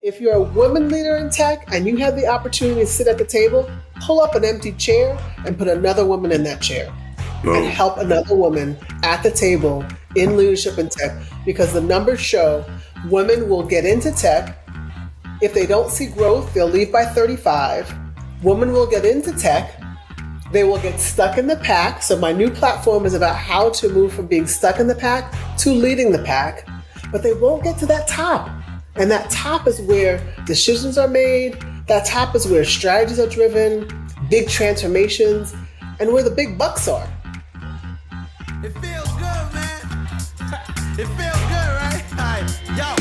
If you're a woman leader in tech and you have the opportunity to sit at the table, pull up an empty chair and put another woman in that chair and help another woman at the table in leadership in tech, because the numbers show women will get into tech. If they don't see growth, they'll leave by 35. Women will get into tech. They will get stuck in the pack. So my new platform is about how to move from being stuck in the pack to leading the pack, but they won't get to that top. And that top is where decisions are made. That top is where strategies are driven, big transformations, and where the big bucks are. It feels good, man. It feels good, right? Yo,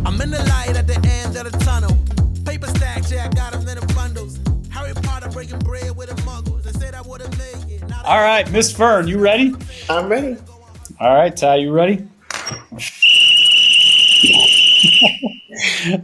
I'm in the light at the end of the tunnel. Paper stacks, yeah, I got them in the bundles. Harry Potter breaking bread with the muggles. They said I wouldn't make it. All right, Miss Fern, you ready? I'm ready. All right, Ty, you ready?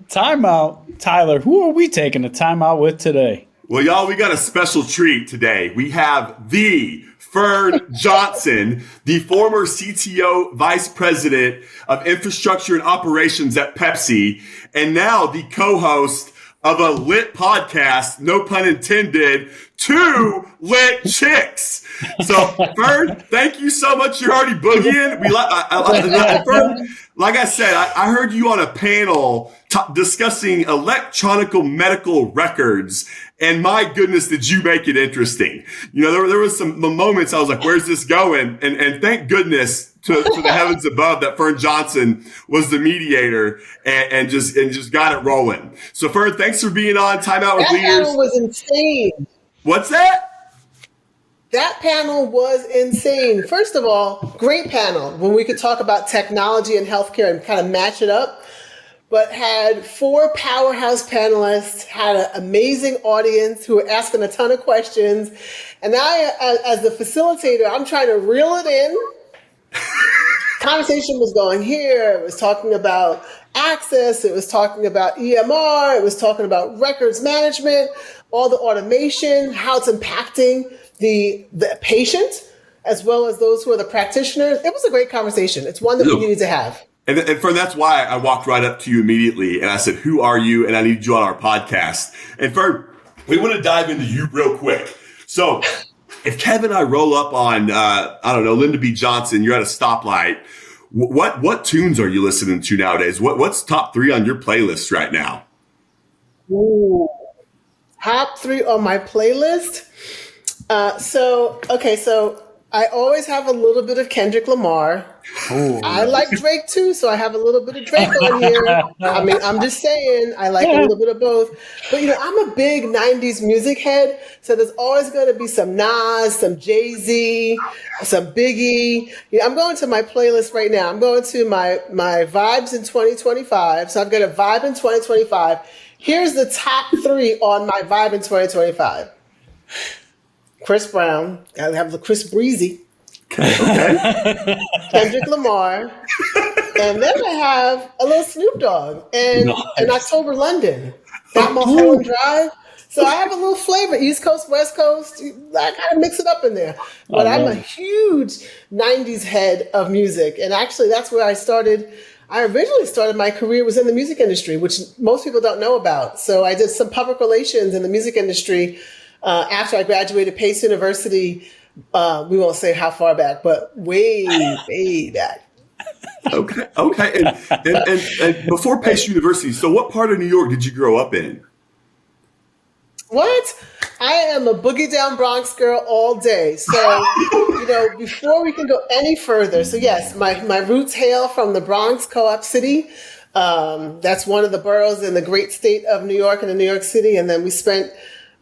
Timeout. Tyler, who are we taking a timeout with today? Well, y'all, we got a special treat today. We have the Fern Johnson, the former CTO Vice President of Infrastructure and Operations at Pepsi, and now the co-host of a lit podcast, no pun intended, Two Lit Chicks. So, Fern, thank you so much. You're already boogieing. Fern, like I said, I heard you on a panel discussing electronic medical records, and my goodness, did you make it interesting. You know, there was some moments I was like, where's this going? And thank goodness to the heavens above that Fern Johnson was the mediator and just got it rolling. So, Fern, thanks for being on Timeout with Leaders. That panel was insane. What's that? That panel was insane. First of all, great panel when we could talk about technology and healthcare and kind of match it up, but had 4 powerhouse panelists, had an amazing audience who were asking a ton of questions. And now, as the facilitator, I'm trying to reel it in. Conversation was going here. It was talking about access. It was talking about EMR. It was talking about records management, all the automation, how it's impacting the patient, as well as those who are the practitioners. It was a great conversation. It's one that we needed to have. And Fern, that's why I walked right up to you immediately and I said, who are you? And I need you on our podcast. And Fern, we want to dive into you real quick. So if Kevin and I roll up on, Lyndon B. Johnson, you're at a stoplight, what tunes are you listening to nowadays? What's top 3 on your playlist right now? Ooh. Top 3 on my playlist. So I always have a little bit of Kendrick Lamar. Ooh. I like Drake too, so I have a little bit of Drake on here. I mean, I'm just saying, I like a little bit of both. But, I'm a big 90s music head, so there's always going to be some Nas, some Jay-Z, some Biggie. I'm going to my playlist right now. I'm going to my Vibes in 2025. So I've got a Vibe in 2025. Here's the top 3 on my Vibe in 2025. Chris Brown, gotta have the Chris Breezy. Okay. Kendrick Lamar, and then I have a little Snoop Dogg and an October London. Got Mulholland Drive. So I have a little flavor, East Coast, West Coast. I kind of mix it up in there. But I'm a huge 90s head of music. And actually, that's where I started. I originally started my career was in the music industry, which most people don't know about. So I did some public relations in the music industry after I graduated Pace University. We won't say how far back, but way back. Okay. And before Pace University, so what part of New York did you grow up in? What? I am a boogie down Bronx girl all day. So, before we can go any further. So yes, my roots hail from the Bronx, Co-op City. That's one of the boroughs in the great state of New York and in New York City. And then we spent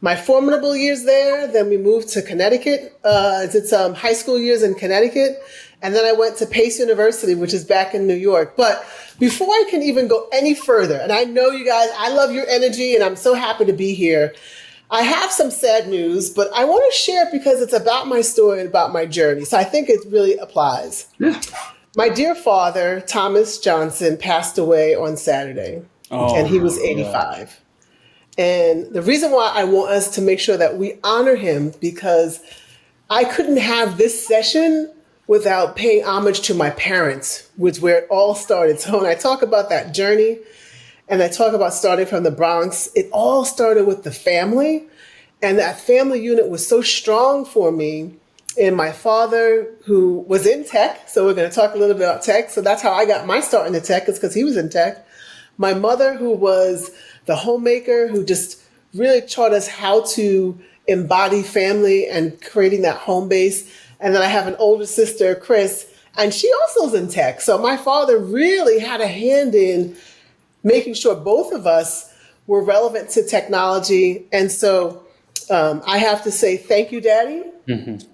my formidable years there. Then we moved to Connecticut. Did some high school years in Connecticut. And then I went to Pace University, which is back in New York. But before I can even go any further, and I know you guys, I love your energy and I'm so happy to be here. I have some sad news, but I want to share it because it's about my story and about my journey. So I think it really applies. Yeah. My dear father, Thomas Johnson, passed away on Saturday, and he was 85. And the reason why I want us to make sure that we honor him, because I couldn't have this session without paying homage to my parents, which is where it all started. So when I talk about that journey and I talk about starting from the Bronx, it all started with the family. And that family unit was so strong for me. And my father, who was in tech, so we're going to talk a little bit about tech. So that's how I got my start into tech, is because he was in tech. My mother, who was the homemaker, who just really taught us how to embody family and creating that home base. And then I have an older sister, Chris, and she also is in tech. So my father really had a hand in making sure both of us were relevant to technology. And so I have to say thank you, Daddy,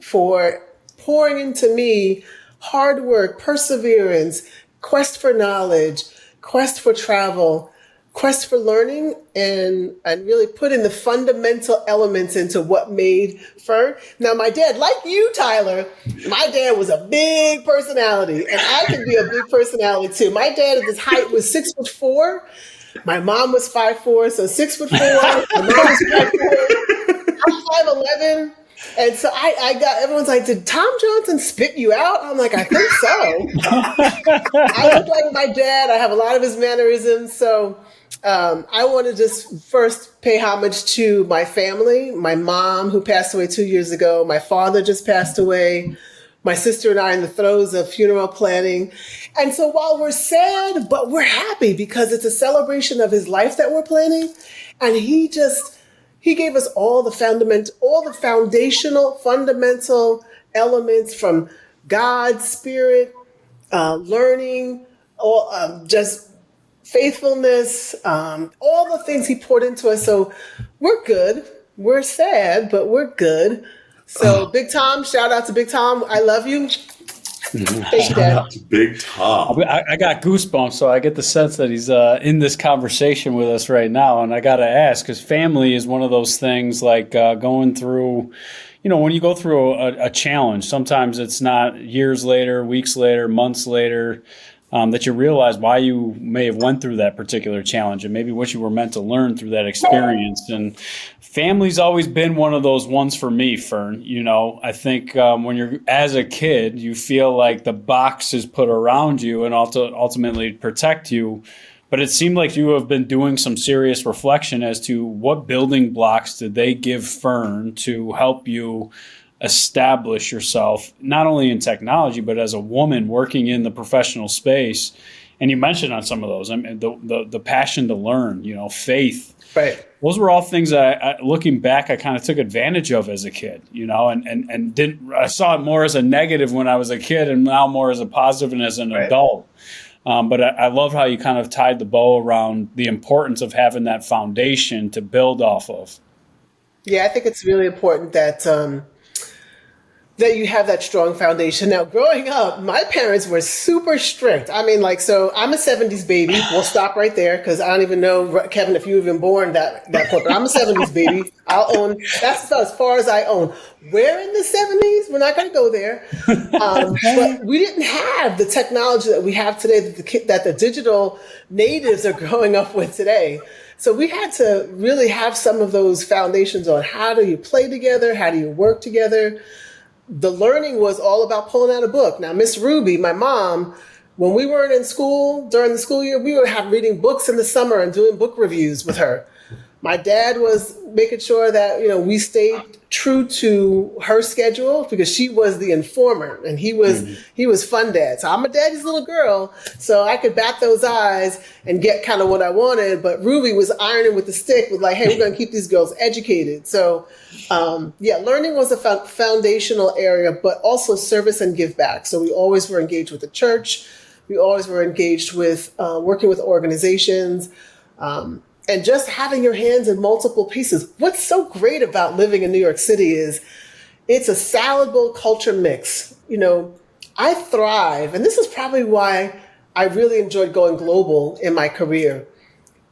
for pouring into me hard work, perseverance, quest for knowledge, quest for travel, quest for learning, and really putting the fundamental elements into what made Fern. Now, my dad, like you, Tyler, my dad was a big personality, and I can be a big personality too. My dad at his height was 6'4". My mom was 5'4", so 6'4". My mom was 5'4". I'm 5'11". And so I got, everyone's like, did Tom Johnson spit you out? I'm like, I think so. I look like my dad. I have a lot of his mannerisms. So I want to just first pay homage to my family, my mom, who passed away 2 years ago. My father just passed away. My sister and I are in the throes of funeral planning. And so while we're sad, but we're happy because it's a celebration of his life that we're planning. And he gave us all the foundational, fundamental elements from God, spirit, learning, just faithfulness, all the things he poured into us. So we're good. We're sad, but we're good. So Big Tom, shout out to Big Tom. I love you. Thank you, Dad. Big Tom. I got goosebumps, so I get the sense that he's in this conversation with us right now. And I got to ask, because family is one of those things like going through, when you go through a challenge, sometimes it's not years later, weeks later, months later, that you realize why you may have went through that particular challenge and maybe what you were meant to learn through that experience. And family's always been one of those ones for me, Fern. I think when you're as a kid, you feel like the box is put around you and ultimately protect you. But it seemed like you have been doing some serious reflection as to what building blocks did they give Fern to help you establish yourself, not only in technology, but as a woman working in the professional space. And you mentioned on some of those, I mean, the passion to learn, faith. Right. Those were all things that looking back, I kind of took advantage of as a kid, and I saw it more as a negative when I was a kid and now more as a positive and as an adult. But I love how you kind of tied the bow around the importance of having that foundation to build off of. Yeah, I think it's really important that you have that strong foundation. Now, growing up, my parents were super strict. I mean, so I'm a 70s baby. We'll stop right there because I don't even know, Kevin, if you were even born that quick. But I'm a 70s baby. I'll own, that's as far as I own. Where in the 70s? We're not going to go there. But we didn't have the technology that we have today that the digital natives are growing up with today. So we had to really have some of those foundations on how do you play together? How do you work together? The learning was all about pulling out a book. Now, Miss Ruby, my mom, when we weren't in school, during the school year, we would have reading books in the summer and doing book reviews with her. My dad was making sure that, we stayed true to her schedule because she was the informer and he was fun dad. So I'm a daddy's little girl, so I could bat those eyes and get kind of what I wanted. But Ruby was ironing with the stick with like, hey, we're going to keep these girls educated. So learning was a foundational area, but also service and give back. So we always were engaged with the church. We always were engaged with working with organizations. And just having your hands in multiple pieces. What's so great about living in New York City is it's a salad bowl culture mix. I thrive, and this is probably why I really enjoyed going global in my career.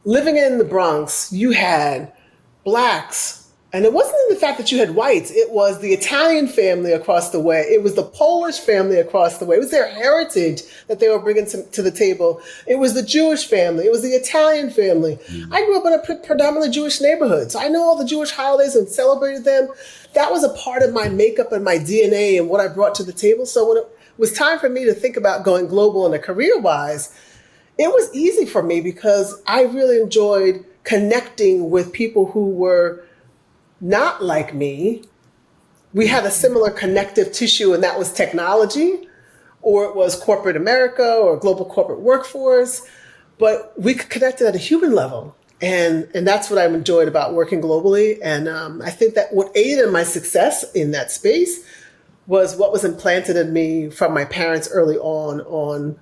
Living in the Bronx, you had Blacks, and it wasn't the fact that you had whites. It was the Italian family across the way. It was the Polish family across the way. It was their heritage that they were bringing to the table. It was the Jewish family. It was the Italian family. I grew up in a predominantly Jewish neighborhood, so I know all the Jewish holidays and celebrated them. That was a part of my makeup and my DNA and what I brought to the table. So when it was time for me to think about going global and career-wise, it was easy for me because I really enjoyed connecting with people who were not like me. We had a similar connective tissue, and that was technology, or it was corporate America or global corporate workforce. But we connected at a human level. And that's what I've enjoyed about working globally. And I think that what aided my success in that space was what was implanted in me from my parents early on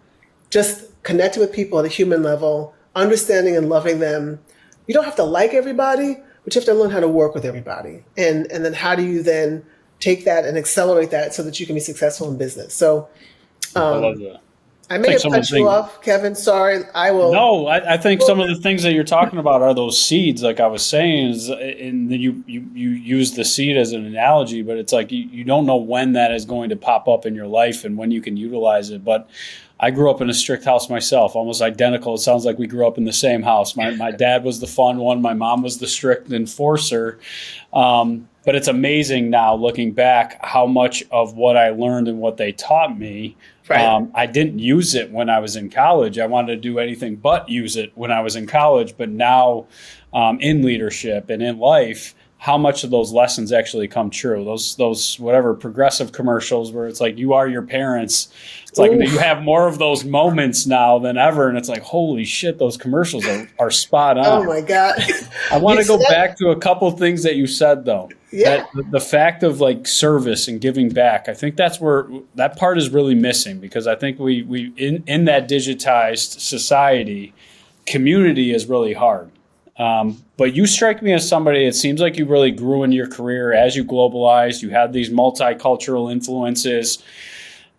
just connecting with people at a human level, understanding and loving them. You don't have to like everybody, but you have to learn how to work with everybody. And then how do you then take that and accelerate that so that you can be successful in business? So I love that. I may have cut you off, Kevin. Sorry. I will. No, I think some of the things that you're talking about are those seeds, like I was saying, and then you use the seed as an analogy, but it's like you don't know when that is going to pop up in your life and when you can utilize it. But I grew up in a strict house myself, almost identical. It sounds like we grew up in the same house. My dad was the fun one. My mom was the strict enforcer. But it's amazing now, looking back, how much of what I learned and what they taught me, right. I didn't use it when I was in college. I wanted to do anything but use it when I was in college. But now in leadership and in life, how much of those lessons actually come true? Those whatever progressive commercials where it's like you are your parents. It's like you have more of those moments now than ever. And it's like, holy shit, those commercials are spot on. Oh, my God. I want to go back to a couple of things that you said, though. Yeah. The fact of like service and giving back, I think that's where that part is really missing, because I think we in that digitized society, community is really hard. But you strike me as somebody, it seems like you really grew in your career as you globalized. You had these multicultural influences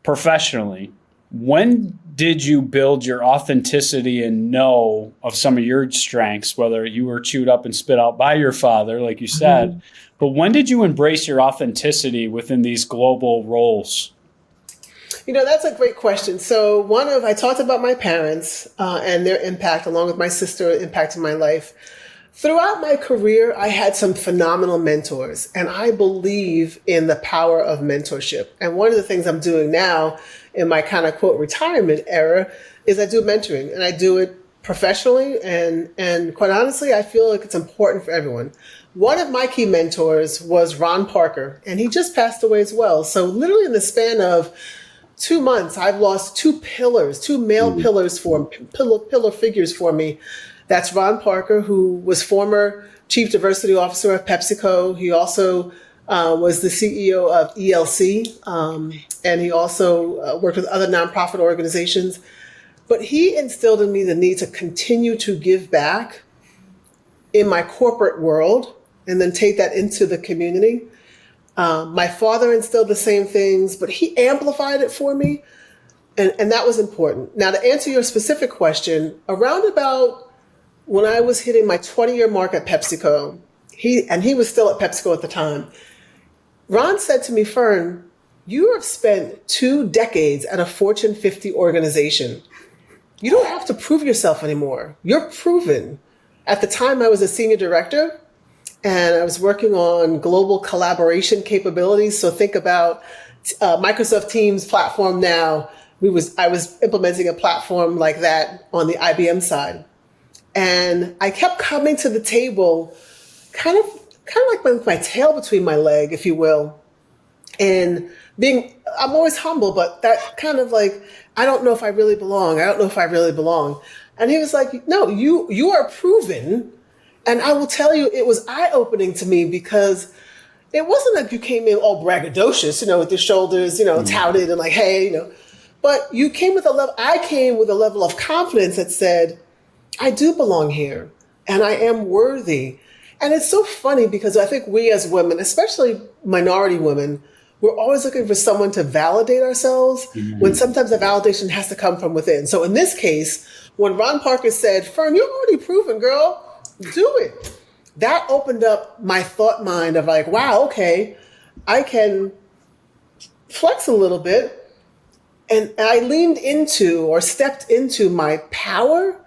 professionally. When did you build your authenticity and know of some of your strengths, whether you were chewed up and spit out by your father, like you said, mm-hmm. but when did you embrace your authenticity within these global roles? That's a great question. So I talked about my parents and their impact, along with my sister, impact in my life. Throughout my career, I had some phenomenal mentors, and I believe in the power of mentorship. And one of the things I'm doing now in my kind of quote retirement era is I do mentoring, and I do it professionally. And quite honestly, I feel like it's important for everyone. One of my key mentors was Ron Parker, and he just passed away as well. So literally in the span of 2 months, I've lost two male pillars pillar figures for me. That's Ron Parker, who was former Chief Diversity Officer of PepsiCo. He also was the CEO of ELC, and he also worked with other nonprofit organizations. But he instilled in me the need to continue to give back in my corporate world and then take that into the community. My father instilled the same things, but he amplified it for me. And that was important. Now, to answer your specific question, around about when I was hitting my 20-year mark at PepsiCo, he was still at PepsiCo at the time, Ron said to me, Fern, you have spent 2 decades at a Fortune 50 organization. You don't have to prove yourself anymore. You're proven. At the time, I was a senior director, and I was working on global collaboration capabilities. So think about Microsoft Teams platform now. I was implementing a platform like that on the IBM side. And I kept coming to the table kind of like with my tail between my leg, if you will. And I'm always humble, but that kind of like, I don't know if I really belong. And he was like, no, you are proven. And I will tell you, it was eye-opening to me because it wasn't like you came in all braggadocious, with your shoulders, touted and like, hey, but I came with a level of confidence that said, I do belong here and I am worthy. And it's so funny because I think we as women, especially minority women, we're always looking for someone to validate ourselves when sometimes the validation has to come from within. So in this case, when Ron Parker said, Fern, you're already proven, girl, do it. That opened up my thought mind of like, wow, okay, I can flex a little bit. And I leaned into or stepped into my power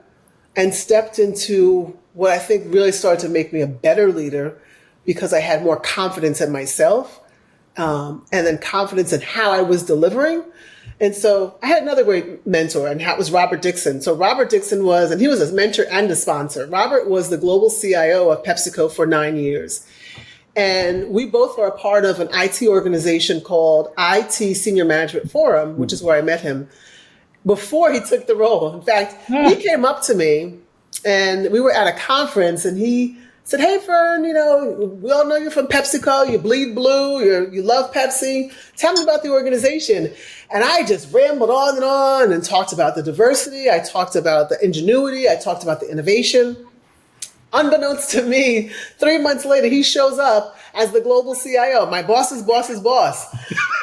and stepped into what I think really started to make me a better leader because I had more confidence in myself and then confidence in how I was delivering. And so I had another great mentor, and that was Robert Dixon. So Robert Dixon and he was a mentor and a sponsor. Robert was the global CIO of PepsiCo for 9 years. And we both were a part of an IT organization called IT Senior Management Forum, which is where I met him before he took the role. In fact, he came up to me and we were at a conference and he said, "Hey, Fern, we all know you're from PepsiCo. You bleed blue. You love Pepsi. Tell me about the organization." And I just rambled on and talked about the diversity. I talked about the ingenuity. I talked about the innovation. Unbeknownst to me, 3 months later, he shows up as the global CIO, my boss's boss's boss.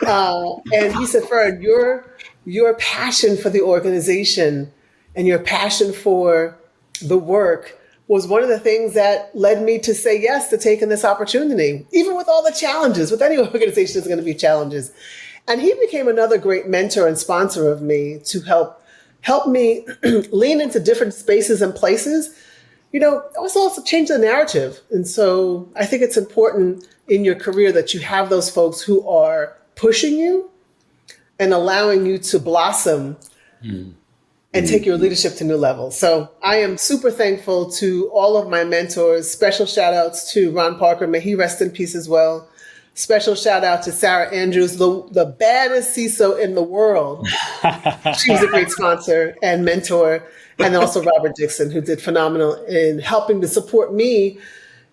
And he said, "Fern, your passion for the organization and your passion for the work was one of the things that led me to say yes to taking this opportunity, even with all the challenges. With any organization, there's going to be challenges." And he became another great mentor and sponsor of me to help me lean into different spaces and places. Also change the narrative. And so I think it's important in your career that you have those folks who are pushing you and allowing you to blossom and take your leadership to new levels. So I am super thankful to all of my mentors. Special shout outs to Ron Parker. May he rest in peace as well. Special shout out to Sarah Andrews, the baddest CISO in the world. She was a great sponsor and mentor. And also Robert Dixon, who did phenomenal in helping to support me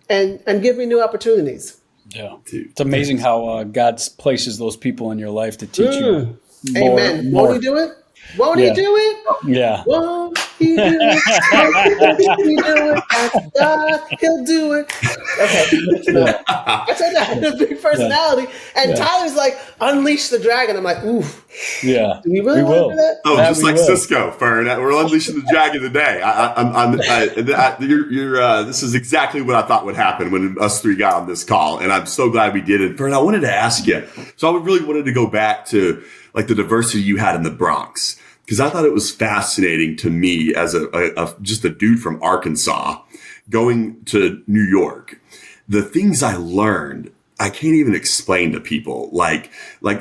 and give me new opportunities. Yeah. It's amazing how God places those people in your life to teach you more. Amen. Won't he do it? Won't he do it? Yeah. Won't he do it? Won't he do it? That's God. He'll do it. Okay. I told you I had a big personality. And Tyler's like, "Unleash the dragon." I'm like, ooh. Yeah. Do we really want to do that? Oh, just like Cisco, Fern. We're unleashing the dragon today. This is exactly what I thought would happen when us three got on this call, and I'm so glad we did it. Fern, I wanted to ask you. So I really wanted to go back to like the diversity you had in the Bronx, because I thought it was fascinating to me as just a dude from Arkansas going to New York. The things I learned, I can't even explain to people. Like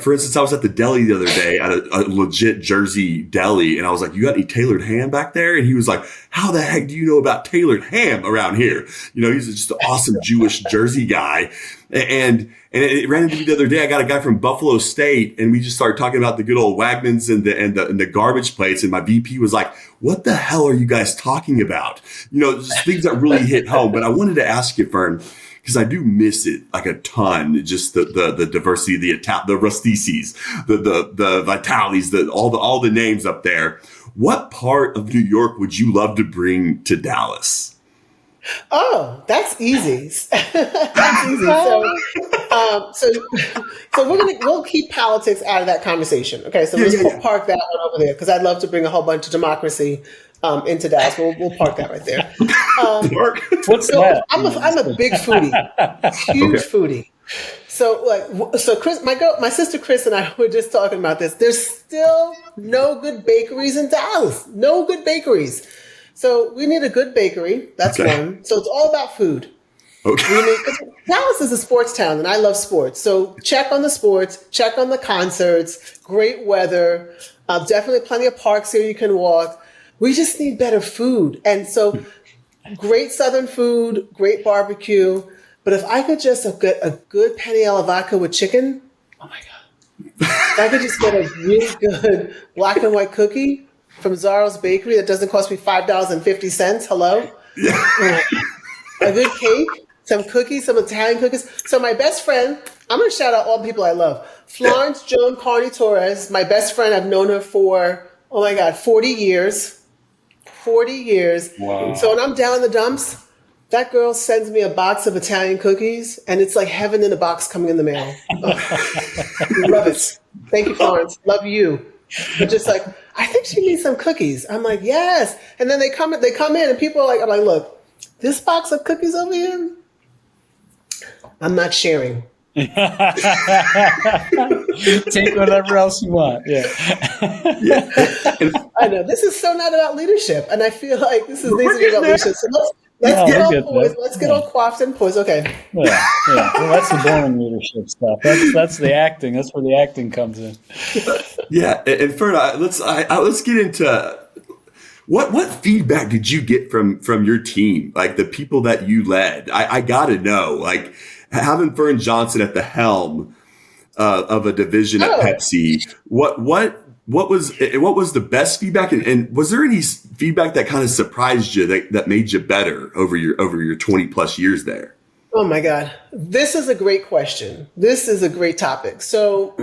for instance, I was at the deli the other day at a legit Jersey deli, and I was like, "You got any tailored ham back there?" And he was like, "How the heck do you know about tailored ham around here?" He's just an awesome Jewish Jersey guy. And it ran into me the other day. I got a guy from Buffalo State, and we just started talking about the good old Wagmans and the garbage plates. And my VP was like, "What the hell are you guys talking about?" Just things that really hit home. But I wanted to ask you, Fern, because I do miss it like a ton. Just the diversity, the Rusticis, the Vitalis, all the names up there. What part of New York would you love to bring to Dallas? Oh, that's easy. That's easy. So we'll keep politics out of that conversation. Okay, so we'll park that one over there because I'd love to bring a whole bunch of democracy into Dallas. We'll park that right there. What's that? I'm a big foodie, huge foodie. So Chris, my sister Chris and I were just talking about this. There's still no good bakeries in Dallas. No good bakeries. So we need a good bakery. That's one. So it's all about food. Okay. Dallas is a sports town, and I love sports. So check on the sports, check on the concerts, great weather, definitely plenty of parks here you can walk. We just need better food. And so great Southern food, great barbecue. But if I could just get a good penne alla vodka with chicken, oh my God. If I could just get a really good black and white cookie from Zaro's Bakery that doesn't cost me $5.50. Hello? Yeah. A good cake, some cookies, some Italian cookies. So my best friend, I'm going to shout out all the people I love. Florence Joan Carney Torres, my best friend. I've known her for, 40 years. 40 years. Wow. So when I'm down in the dumps, that girl sends me a box of Italian cookies, and it's like heaven in a box coming in the mail. Love it. Thank you, Florence. Love you. But just like, I think she needs some cookies. I'm like, yes. And then they come in, and people are like, I'm like, look, this box of cookies over here, I'm not sharing. Take whatever else you want. Yeah. I know this is so not about leadership, and I feel like this needs to be about leadership. So Let's No, get we all get poised. that. Let's get Yeah. all coiffed and poised. Okay. Yeah, yeah. Well, that's the boring leadership stuff. That's the acting. That's where the acting comes in. Yeah, and Fern, let's get into what feedback did you get from your team, like the people that you led? I got to know, like having Fern Johnson at the helm of a division at Oh, Pepsi. What was the best feedback, and was there any feedback that kind of surprised you that made you better over your 20 plus years there? oh my God. This is a great question. This is a great topic. So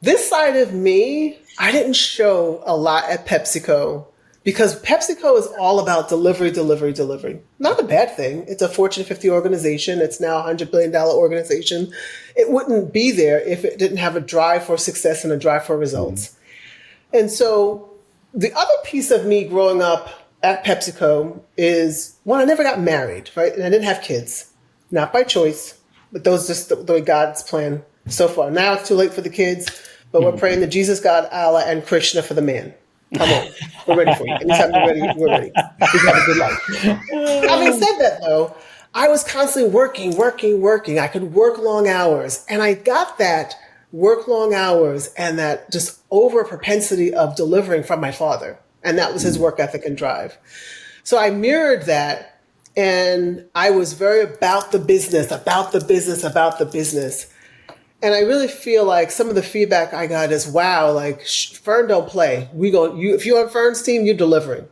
this side of me, I didn't show a lot at PepsiCo because PepsiCo is all about delivery, delivery, delivery. Not a bad thing. It's a Fortune 50 organization. It's now a $100 billion organization. It wouldn't be there if it didn't have a drive for success and a drive for results. And so the other piece of me growing up at PepsiCo is, one, I never got married, right? And I didn't have kids, not by choice, but those just the way God's plan so far. Now it's too late for the kids, but we're praying to Jesus, God, Allah, and Krishna for the man. Come on, we're ready for you. Anytime you're ready, we're ready. We can have a good life. Having said that, though, I was constantly working. I could work long hours, and I got that work long hours and that just over propensity of delivering from my father, and that was his work ethic and drive. So I mirrored that, and I was very about the business. And I really feel like some of the feedback I got is, wow, like Fern don't play. If you're on Fern's team, you're delivering.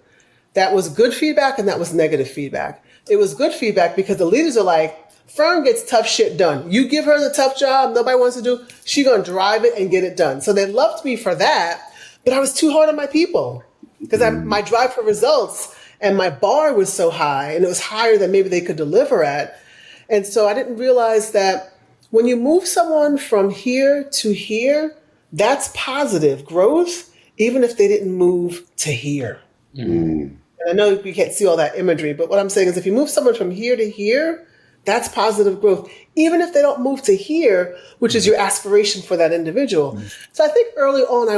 That was good feedback and that was negative feedback. It was good feedback because the leaders are like, Fern gets tough shit done. You give her the tough job nobody wants to do, she's going to drive it and get it done. So they loved me for that, but I was too hard on my people because my drive for results and my bar was so high, and it was higher than maybe they could deliver at. And so I didn't realize that when you move someone from here to here, that's positive growth, even if they didn't move to here. And I know you can't see all that imagery, but what I'm saying is if you move someone from here to here, that's positive growth, even if they don't move to here, which is your aspiration for that individual. So I think early on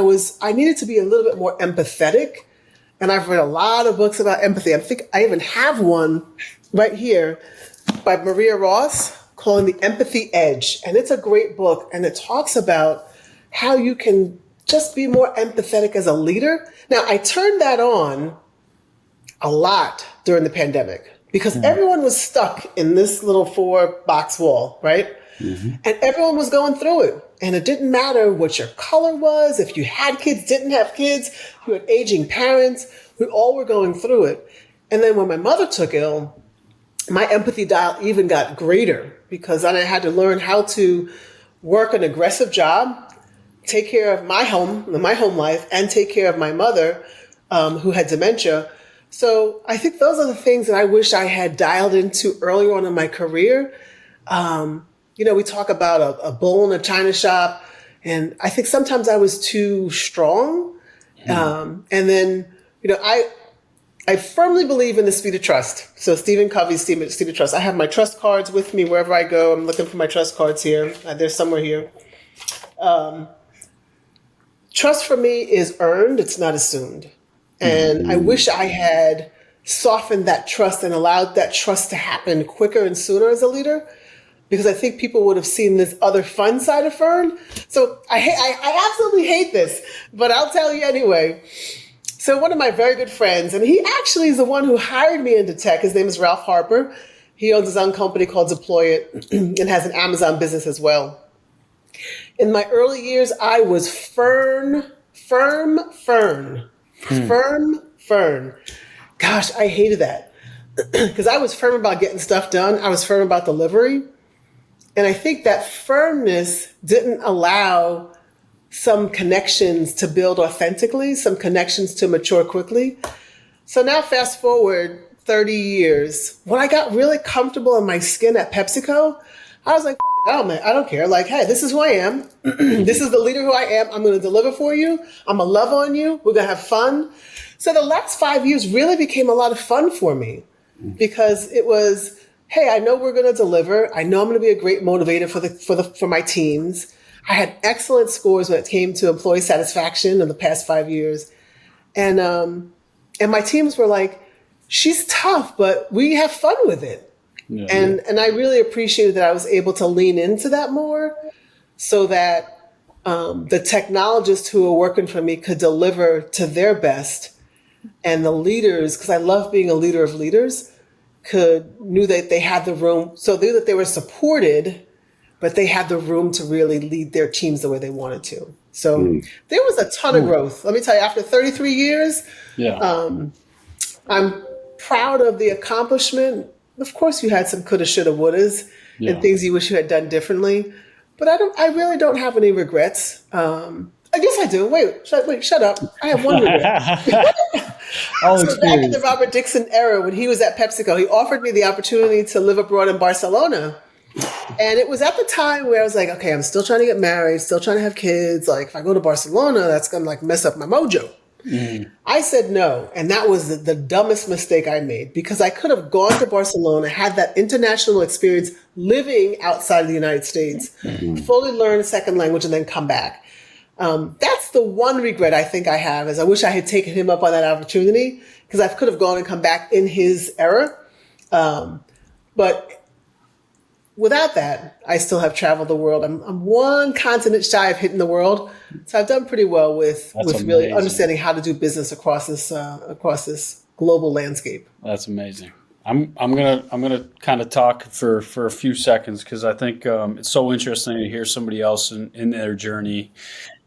I needed to be a little bit more empathetic. And I've read a lot of books about empathy. I think I even have one right here by Maria Ross, calling The Empathy Edge. And it's a great book. And it talks about how you can just be more empathetic as a leader. Now, I turned that on a lot during the pandemic because everyone was stuck in this little 4-box wall, right? And everyone was going through it. And it didn't matter what your color was, if you had kids, didn't have kids, you had aging parents, we all were going through it. And then when my mother took ill, my empathy dial even got greater because then I had to learn how to work an aggressive job, take care of my home life, and take care of my mother who had dementia. So I think those are the things that I wish I had dialed into earlier on in my career. We talk about a bull in a china shop, and I think sometimes I was too strong. And then, I firmly believe in the speed of trust. So Stephen Covey's speed of trust. I have my trust cards with me wherever I go. I'm looking for my trust cards here. They're somewhere here. Trust for me is earned. It's not assumed. And I wish I had softened that trust and allowed that trust to happen quicker and sooner as a leader, because I think people would have seen this other fun side of Fern. So I absolutely hate this, but I'll tell you anyway. So one of my very good friends, and he actually is the one who hired me into tech. His name is Ralph Harper. He owns his own company called Deploy It and has an Amazon business as well. In my early years, I was firm. Gosh, I hated that because I was firm about getting stuff done. I was firm about delivery. And I think that firmness didn't allow some connections to build authentically, some connections to mature quickly. So now fast forward 30 years, when I got really comfortable in my skin at PepsiCo, I was like, I don't care. Like, hey, this is who I am. This is the leader who I am. I'm going to deliver for you. I'm going to love on you. We're going to have fun. So the last 5 years really became a lot of fun for me because it was, hey, I know we're going to deliver. I know I'm going to be a great motivator for my teams. I had excellent scores when it came to employee satisfaction in the past 5 years. And my teams were like, she's tough, but we have fun with it. Yeah. And I really appreciated that I was able to lean into that more so that the technologists who were working for me could deliver to their best, and the leaders, because I love being a leader of leaders, knew that they had the room. So they knew that they were supported, but they had the room to really lead their teams the way they wanted to. So there was a ton of growth. Let me tell you, after 33 years, I'm proud of the accomplishment. Of course, you had some coulda, shoulda, wouldas, and things you wish you had done differently. But I really don't have any regrets. I guess I do. Wait, shut up. I have one regret. So back in the Robert Dixon era, when he was at PepsiCo, he offered me the opportunity to live abroad in Barcelona. And it was at the time where I was like, okay, I'm still trying to get married, still trying to have kids. Like, if I go to Barcelona, that's going to like mess up my mojo. I said no. And that was the dumbest mistake I made, because I could have gone to Barcelona, had that international experience living outside of the United States, fully learn a second language, and then come back. That's the one regret I think I have, is I wish I had taken him up on that opportunity, because I could have gone and come back in his era. But without that, I still have traveled the world. I'm one continent shy of hitting the world, so I've done pretty well with really understanding how to do business across this global landscape. That's amazing. I'm gonna kind of talk for a few seconds, because I think it's so interesting to hear somebody else in their journey.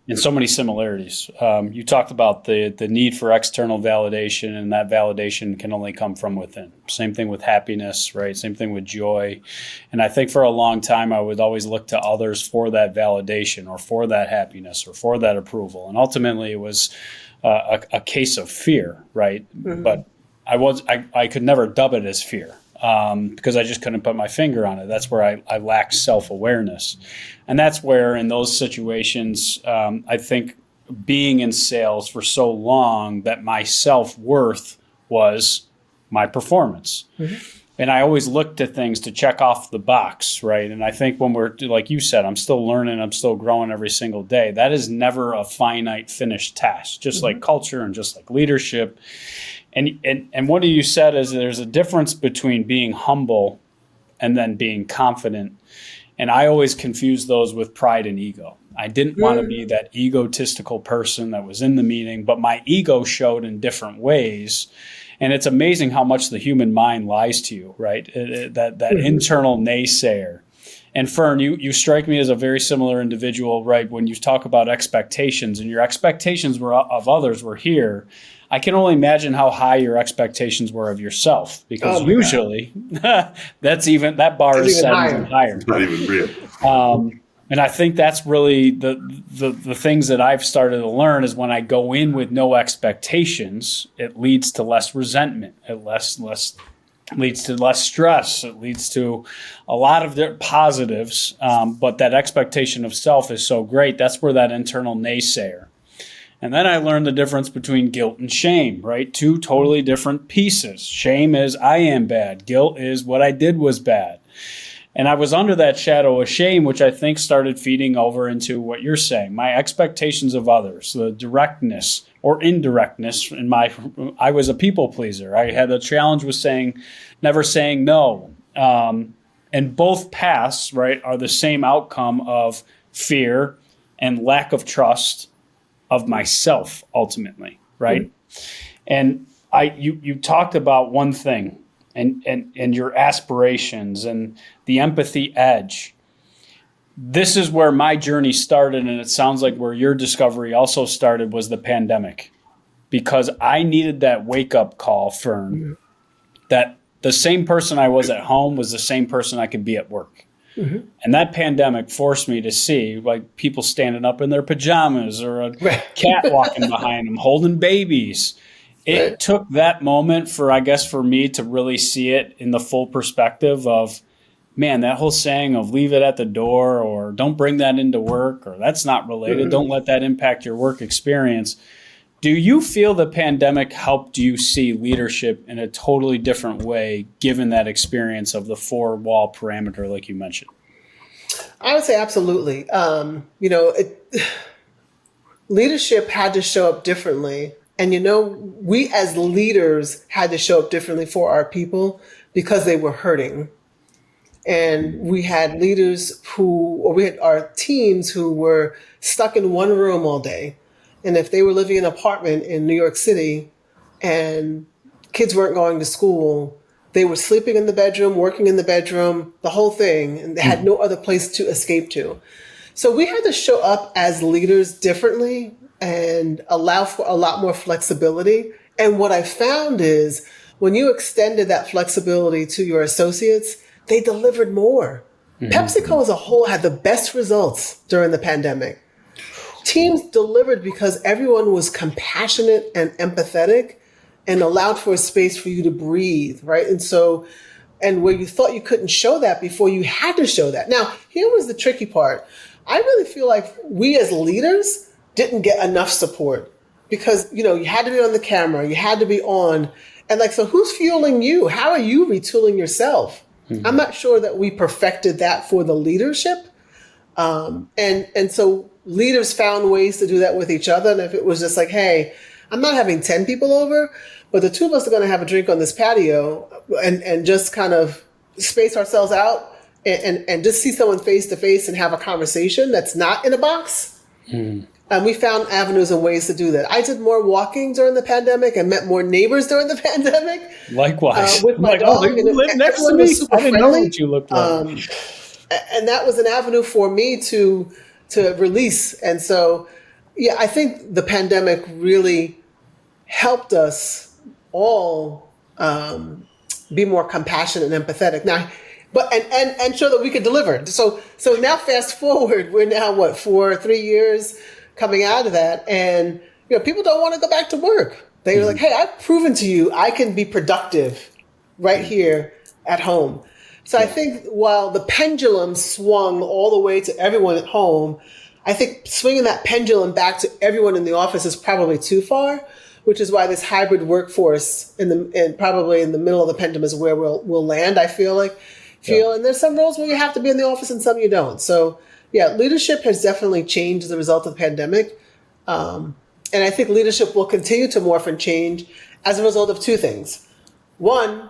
And so many similarities. You talked about the need for external validation, and that validation can only come from within. Same thing with happiness, right? Same thing with joy. And I think for a long time, I would always look to others for that validation, or for that happiness, or for that approval. And ultimately, it was a case of fear, right? But I could never dub it as fear. Because I just couldn't put my finger on it. That's where I lacked self-awareness. And that's where, in those situations, I think being in sales for so long, that my self-worth was my performance. And I always looked at things to check off the box, right? And I think when we're, like you said, I'm still learning, I'm still growing every single day. That is never a finite finished task, just like culture and just like leadership. And what you said is there's a difference between being humble and then being confident. And I always confuse those with pride and ego. I didn't want to be that egotistical person that was in the meeting, but my ego showed in different ways. And it's amazing how much the human mind lies to you, right? That internal naysayer. And Fern, you strike me as a very similar individual, right? When you talk about expectations, and your expectations of others were here, I can only imagine how high your expectations were of yourself, because usually that bar is set even higher. It's not even real. And I think that's really the things that I've started to learn is when I go in with no expectations, it leads to less resentment. It leads to less stress. It leads to a lot of positives. But that expectation of self is so great. That's where that internal naysayer. And then I learned the difference between guilt and shame, right? Two totally different pieces. Shame is I am bad. Guilt is what I did was bad. And I was under that shadow of shame, which I think started feeding over into what you're saying. My expectations of others, the directness or indirectness. I was a people pleaser. I had a challenge with never saying no. And both paths, right, are the same outcome of fear and lack of trust of myself ultimately, right? And you talked about one thing and your aspirations and the empathy edge. This is where my journey started, and it sounds like where your discovery also started was the pandemic, because I needed that wake-up call, Fern, that the same person I was at home was the same person I could be at work. And that pandemic forced me to see like people standing up in their pajamas, or a cat walking behind them, holding babies. It took that moment for me to really see it in the full perspective of, man, that whole saying of leave it at the door, or don't bring that into work, or that's not related. Don't let that impact your work experience. Do you feel the pandemic helped you see leadership in a totally different way, given that experience of the 4-wall parameter, like you mentioned? I would say absolutely. Leadership had to show up differently And, we as leaders had to show up differently for our people because they were hurting. And we had leaders we had our teams who were stuck in one room all day. And if they were living in an apartment in New York City and kids weren't going to school, they were sleeping in the bedroom, working in the bedroom, the whole thing, and they had no other place to escape to. So we had to show up as leaders differently and allow for a lot more flexibility. And what I found is when you extended that flexibility to your associates, they delivered more. PepsiCo as a whole had the best results during the pandemic. Teams delivered because everyone was compassionate and empathetic and allowed for a space for you to breathe, right? And where you thought you couldn't show that before, you had to show that. Now, here was the tricky part. I really feel like we as leaders didn't get enough support because, you had to be on the camera, you had to be on. And so who's fueling you? How are you retooling yourself? I'm not sure that we perfected that for the leadership. And so leaders found ways to do that with each other. And if it was just like, hey, I'm not having 10 people over, but the two of us are going to have a drink on this patio and just kind of space ourselves out and just see someone face to face and have a conversation that's not in a box. And we found avenues and ways to do that. I did more walking during the pandemic and met more neighbors during the pandemic. Likewise. With my dog. They live next to me. I didn't know what you looked like. And that was an avenue for me to release. And so, yeah, I think the pandemic really helped us all be more compassionate and empathetic. Now, but and show that we could deliver. So now fast forward, we're now 3 years coming out of that, and people don't want to go back to work. They're like, hey, I've proven to you I can be productive right here at home. So I think while the pendulum swung all the way to everyone at home, I think swinging that pendulum back to everyone in the office is probably too far, which is why this hybrid workforce and probably in the middle of the pendulum is where we'll land, I feel. And there's some roles where you have to be in the office and some you don't. So yeah, leadership has definitely changed as a result of the pandemic. And I think leadership will continue to morph and change as a result of two things. One,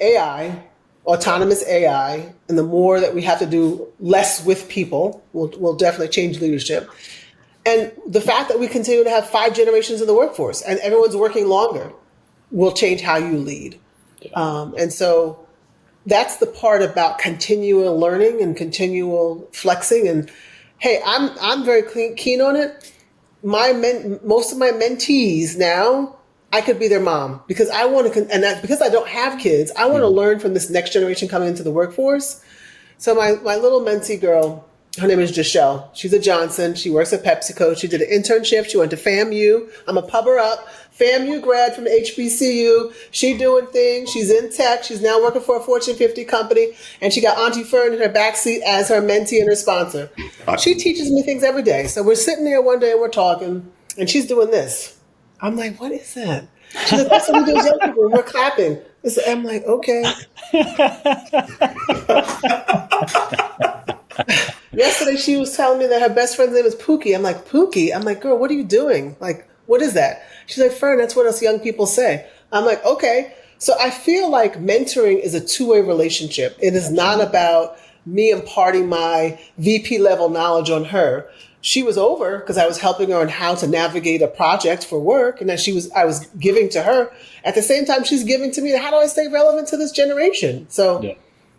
AI, autonomous AI, and the more that we have to do less with people will definitely change leadership. And the fact that we continue to have 5 generations in the workforce and everyone's working longer will change how you lead. And so that's the part about continual learning and continual flexing. And hey, I'm very keen on it. Most of my mentees now, I could be their mom because I want to, and that, because I don't have kids, I want to learn from this next generation coming into the workforce. So my little mentee girl, her name is Giselle. She's a Johnson. She works at PepsiCo. She did an internship. She went to FAMU. I'm going to pub her up. FAMU grad from HBCU. She doing things. She's in tech. She's now working for a Fortune 50 company. And she got Auntie Fern in her backseat as her mentee and her sponsor. She teaches me things every day. So we're sitting there one day and we're talking, and she's doing this. I'm like, what is that? She's like, that's what we do as young people. And we're clapping. I'm like, okay. Yesterday, she was telling me that her best friend's name is Pookie. I'm like, Pookie? I'm like, girl, what are you doing? Like, what is that? She's like, Fern, that's what us young people say. I'm like, okay. So I feel like mentoring is a two-way relationship. It is not about me imparting my VP level knowledge on her. She was over because I was helping her on how to navigate a project for work, and then I was giving to her. At the same time, she's giving to me. How do I stay relevant to this generation? So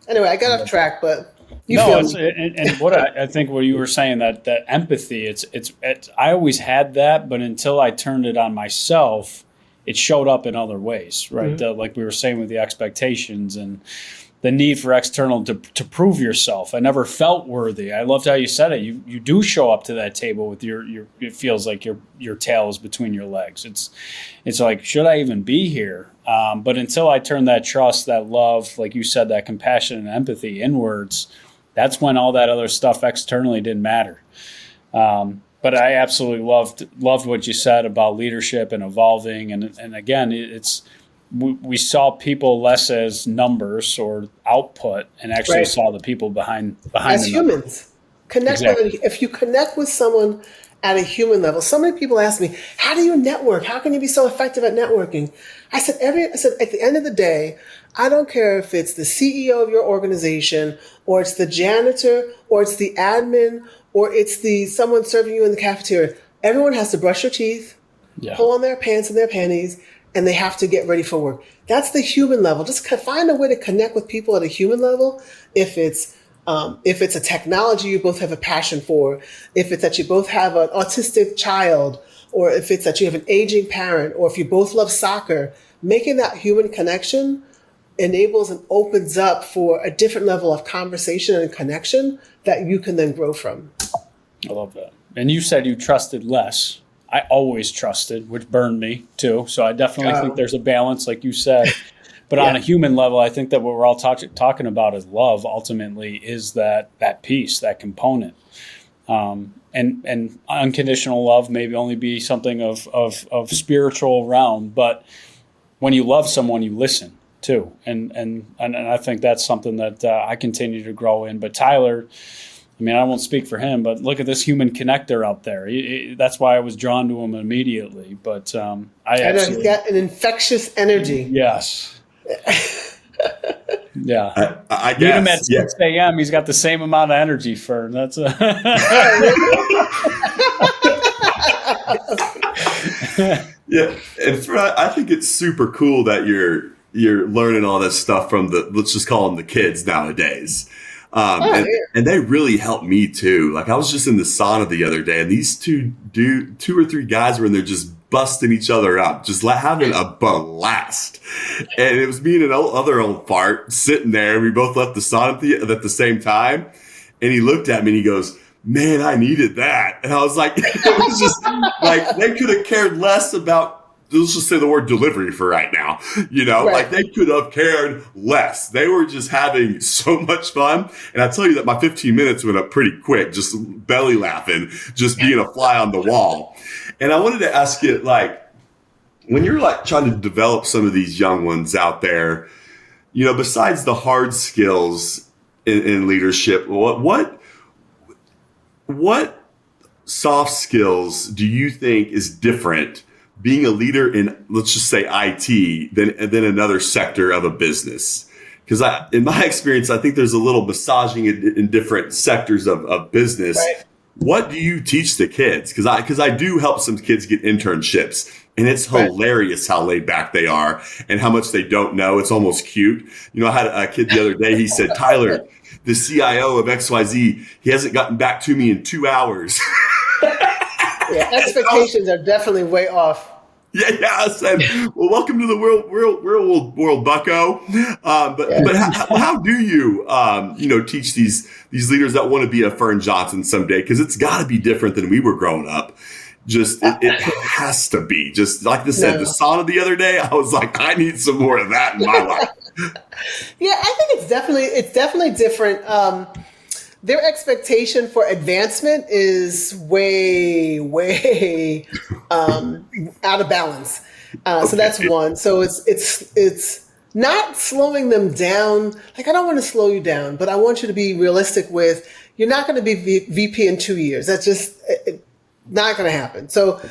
anyway, I got off track, but and what I think what you were saying, that empathy, it's I always had that, but until I turned it on myself, it showed up in other ways, right? Mm-hmm. Like we were saying with the expectations and the need for external to prove yourself. I never felt worthy. I loved how you said it. You do show up to that table with your it feels like your tail is between your legs. It's like, should I even be here? But until I turned that trust, that love, like you said, that compassion and empathy inwards, that's when all that other stuff externally didn't matter. But I absolutely loved what you said about leadership and evolving. And again, we saw people less as numbers or output, and actually saw the people behind as the humans. Connect with, if you connect with someone at a human level. So many people ask me, how do you network? How can you be so effective at networking? I said, at the end of the day, I don't care if it's the CEO of your organization, or it's the janitor, or it's the admin, or it's someone serving you in the cafeteria. Everyone has to brush their teeth, pull on their pants and their panties, and they have to get ready for work. That's the human level. Just find a way to connect with people at a human level. If it's a technology you both have a passion for, if it's that you both have an autistic child, or if it's that you have an aging parent, or if you both love soccer, making that human connection enables and opens up for a different level of conversation and connection that you can then grow from. I love that. And you said you trusted less. I always trusted, which burned me too. So I definitely think there's a balance, like you said. But on a human level, I think that what we're all talking about is love. Ultimately, is that piece, that component, and unconditional love maybe only be something of spiritual realm. But when you love someone, you listen too, and I think that's something that I continue to grow in. But Tyler, I mean, I won't speak for him, but look at this human connector out there. That's why I was drawn to him immediately. But He's got an infectious energy. Yes. Yeah. I Meet him at guess. 6 a.m. He's got the same amount of energy, Fern. That's Yeah. And I think it's super cool that you're learning all this stuff from let's just call them the kids nowadays. And they really helped me too. Like, I was just in the sauna the other day, and these two or three guys were in there just busting each other up, just having a blast. And it was me and another old fart sitting there, and we both left the sauna at the same time. And he looked at me and he goes, "Man, I needed that." And I was like, it was just like, they could have cared less about, let's just say the word delivery for right now, like they could have cared less. They were just having so much fun. And I tell you that my 15 minutes went up pretty quick, just belly laughing, just being a fly on the wall. And I wanted to ask you, like, when you're like trying to develop some of these young ones out there, besides the hard skills in leadership, what soft skills do you think is different being a leader in, let's just say, IT than another sector of a business? Because in my experience, I think there's a little massaging in different sectors of business. Right. What do you teach the kids? Because I do help some kids get internships, and it's hilarious how laid back they are and how much they don't know. It's almost cute. I had a kid the other day. He said, "Tyler, the CIO of XYZ, he hasn't gotten back to me in 2 hours." Yeah, expectations are definitely way off. Yeah. I said, "Well, welcome to the world, Bucko." But how do you, teach these leaders that want to be a Fern Johnson someday? Because it's got to be different than we were growing up. Just it has to be. Just like I said, the sauna the other day, I was like, I need some more of that in my life. Yeah, I think it's definitely different. Their expectation for advancement is way out of balance. So that's one. So it's not slowing them down. Like, I don't want to slow you down, but I want you to be realistic with, you're not going to be VP in 2 years. That's just not going to happen. So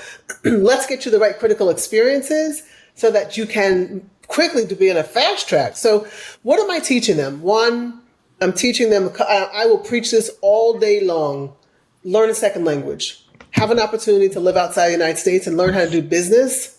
let's get you the right critical experiences so that you can quickly to be in a fast track. So what am I teaching them? One, I'm teaching them, I will preach this all day long, learn a second language. Have an opportunity to live outside the United States and learn how to do business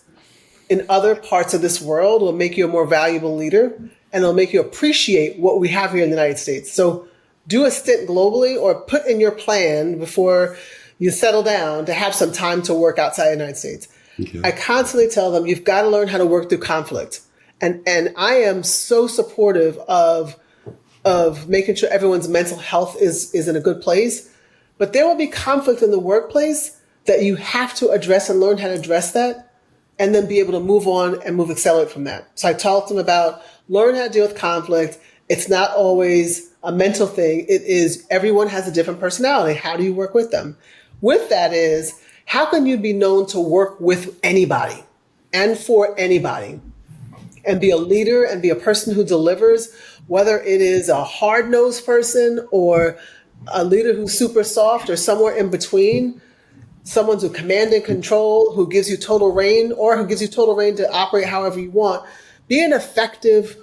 in other parts of this world will make you a more valuable leader, and it'll make you appreciate what we have here in the United States. So do a stint globally, or put in your plan before you settle down to have some time to work outside the United States. Okay. I constantly tell them, you've got to learn how to work through conflict. And I am so supportive of making sure everyone's mental health is in a good place. But there will be conflict in the workplace that you have to address and learn how to address that, and then be able to move on and accelerate from that. So I talked to them about learn how to deal with conflict. It's not always a mental thing. It is, everyone has a different personality. How do you work with them? With that is, how can you be known to work with anybody and for anybody and be a leader and be a person who delivers, whether it is a hard-nosed person or a leader who's super soft or somewhere in between? someone to command and control, who gives you total reign, or who gives you total reign to operate however you want. Be an effective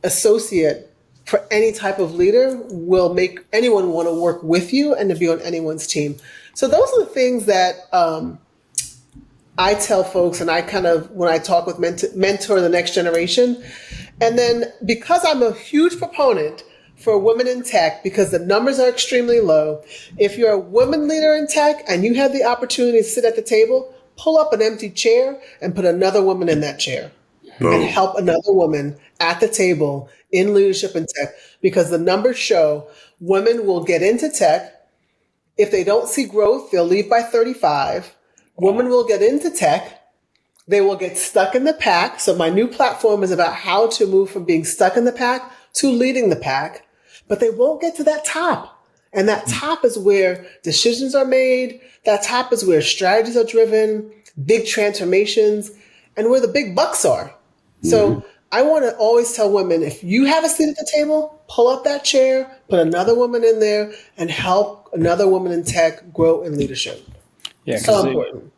associate for any type of leader will make anyone want to work with you and to be on anyone's team. So those are the things that I tell folks, and I kind of, when I talk with mentor the next generation. And then because I'm a huge proponent for women in tech, because the numbers are extremely low, if you're a woman leader in tech and you have the opportunity to sit at the table, pull up an empty chair and put another woman in that chair. Boom. And help another woman at the table in leadership in tech, because the numbers show women will get into tech. If they don't see growth, they'll leave by 35. Women will get into tech. They will get stuck in the pack. So my new platform is about how to move from being stuck in the pack to leading the pack, but they won't get to that top. And that top is where decisions are made. That top is where strategies are driven, big transformations, and where the big bucks are. So I want to always tell women, if you have a seat at the table, pull up that chair, put another woman in there, and help another woman in tech grow in leadership. Yeah, so important.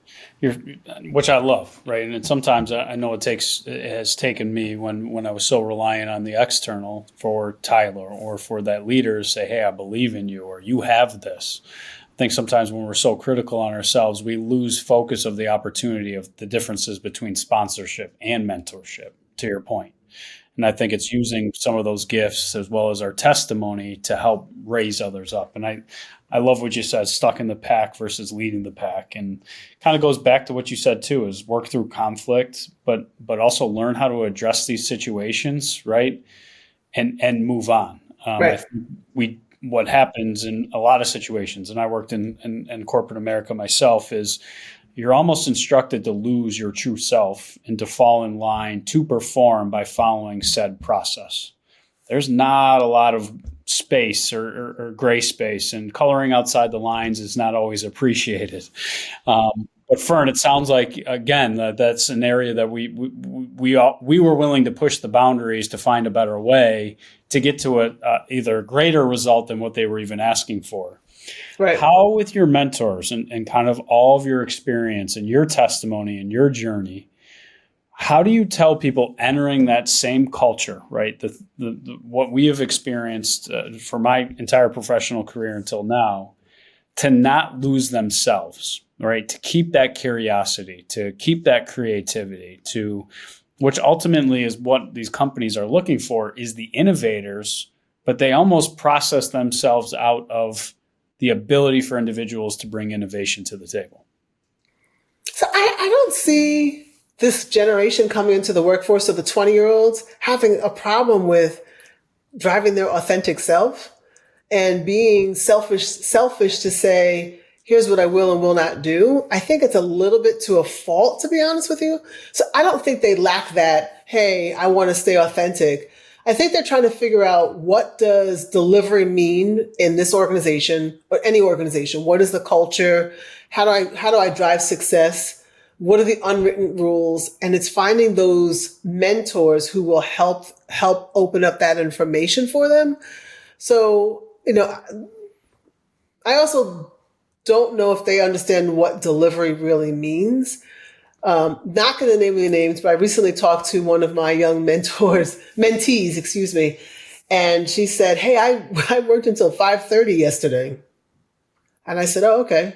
Which I love, right? And sometimes I know it has taken me when I was so reliant on the external for Tyler or for that leader to say, hey, I believe in you, or you have this. I think sometimes when we're so critical on ourselves, we lose focus of the opportunity of the differences between sponsorship and mentorship, to your point. And I think it's using some of those gifts as well as our testimony to help raise others up. And I love what you said, stuck in the pack versus leading the pack. And kind of goes back to what you said too, is work through conflict, but also learn how to address these situations, right? And move on. Right. I think what happens in a lot of situations, and I worked in corporate America myself, is you're almost instructed to lose your true self and to fall in line to perform by following said process. There's not a lot of space or gray space, and coloring outside the lines is not always appreciated. But Fern, it sounds like, again, that's an area that we were willing to push the boundaries to find a better way to get to either a greater result than what they were even asking for. Right. How, with your mentors and kind of all of your experience and your testimony and your journey, how do you tell people entering that same culture, right? What we have experienced for my entire professional career until now, to not lose themselves, right? To keep that curiosity, to keep that creativity, which ultimately is what these companies are looking for, is the innovators, but they almost process themselves out of the ability for individuals to bring innovation to the table. So I don't see this generation coming into the workforce of the 20-year-olds having a problem with driving their authentic self and being selfish to say, here's what I will and will not do. I think it's a little bit to a fault, to be honest with you. So I don't think they lack that, hey, I want to stay authentic. I think they're trying to figure out, what does delivery mean in this organization or any organization? What is the culture? How do I drive success? What are the unwritten rules? And it's finding those mentors who will help open up that information for them. So, I also don't know if they understand what delivery really means. Not going to name any names, but I recently talked to one of my young mentees, and she said, hey, I worked until 5:30 yesterday. And I said, oh, okay.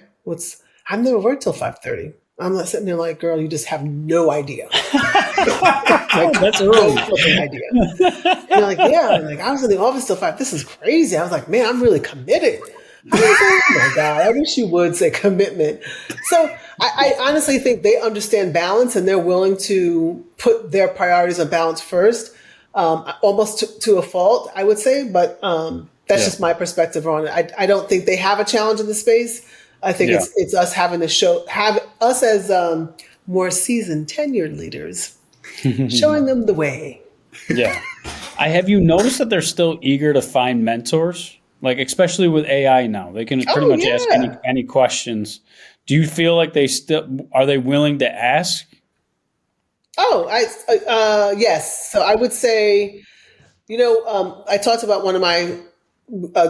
I've never worked till 5:30. I'm not sitting there like, girl, you just have no idea. That's early. No idea. And they're like, yeah. And I was in the office till 5. This is crazy. I was like, man, I'm really committed. I was like, oh my God, I wish you would say commitment. So I honestly think they understand balance, and they're willing to put their priorities on balance first, almost to a fault, I would say. But that's just my perspective on it. I don't think they have a challenge in the space. I think it's us having to have us as more seasoned, tenured leaders, showing them the way. Yeah. Have you noticed that they're still eager to find mentors? Like, especially with AI now, they can pretty much ask any questions. Do you feel like are they willing to ask? Oh, yes. So I would say, I talked about one of my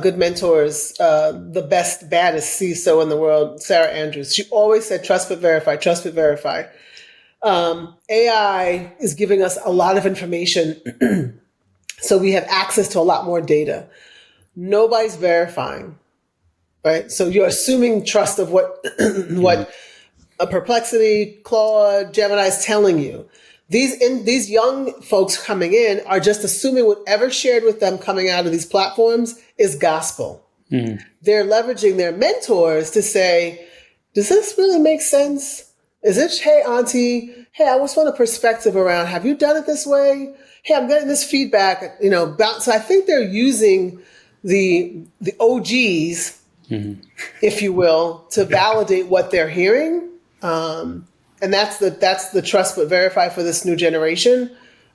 good mentors, the best, baddest CISO in the world, Sarah Andrews. She always said, trust but verify, trust but verify. AI is giving us a lot of information, so we have access to a lot more data. Nobody's verifying, right? So you're assuming trust of what what a Perplexity, Claude, Gemini is telling you. These young folks coming in are just assuming whatever shared with them coming out of these platforms is gospel. They're leveraging their mentors to say, does this really make sense? Is it, hey, auntie, hey, I just want a perspective around, have you done it this way? Hey, I'm getting this feedback, so I think they're using the OGs, if you will, to validate what they're hearing. And that's the trust but verify for this new generation.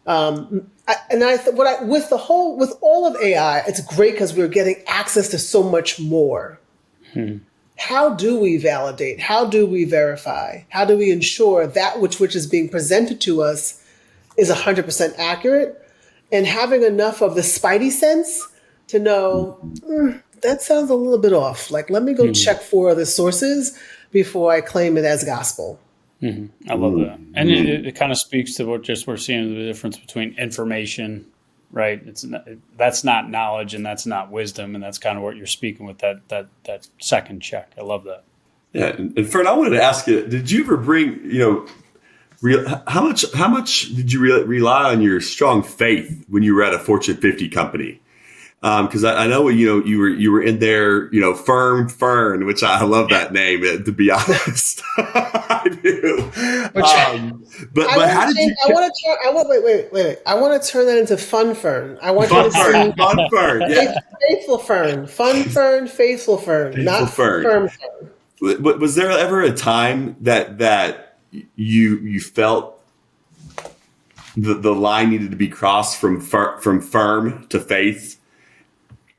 With all of AI, it's great because we're getting access to so much more. How do we validate? How do we verify? How do we ensure that which is being presented to us is 100% accurate? And having enough of the spidey sense to know, that sounds a little bit off. Like, let me go check 4 other sources before I claim it as gospel. I love that. And it kind of speaks to what we're seeing the difference between information, right? That's not knowledge and that's not wisdom. And that's kind of what you're speaking with that second check. I love that. Yeah. And Fern, I wanted to ask you, did you ever bring, how much did you rely on your strong faith when you were at a Fortune 50 company? Because I know you were in there, Fern, which I love that name. To be honest, I do. But how did you? I want to turn that into Fun Fern. I want you to see Fun Fern, yeah. Faithful Fern, Fun Fern, Faithful Fern, not Fern. Firm Fern. Was there ever a time that you felt the line needed to be crossed from firm to faith?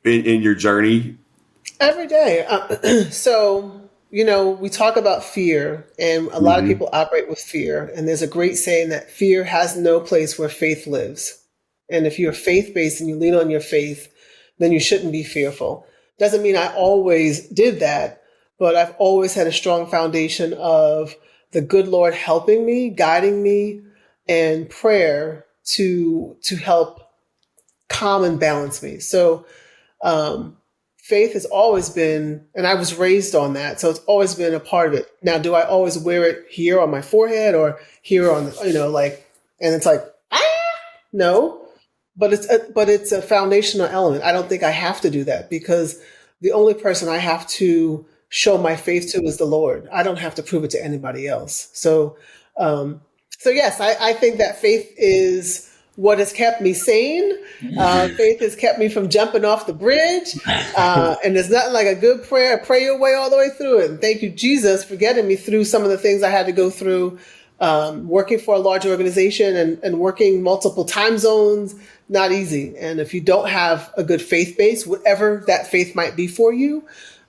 In your journey? Every day. So, we talk about fear, and a lot of people operate with fear. And there's a great saying that fear has no place where faith lives. And if you're faith-based and you lean on your faith, then you shouldn't be fearful. Doesn't mean I always did that, but I've always had a strong foundation of the good Lord helping me, guiding me, and prayer to help calm and balance me. So, faith has always been, and I was raised on that, so it's always been a part of it. Now, do I always wear it here on my forehead or here on, and it's like, no, but it's a foundational element. I don't think I have to do that because the only person I have to show my faith to is the Lord. I don't have to prove it to anybody else. So yes, I think that faith is what has kept me sane. Faith has kept me from jumping off the bridge. And there's nothing like a good prayer. Pray your way all the way through it. And thank you, Jesus, for getting me through some of the things I had to go through, working for a large organization and working multiple time zones. Not easy. And if you don't have a good faith base, whatever that faith might be for you,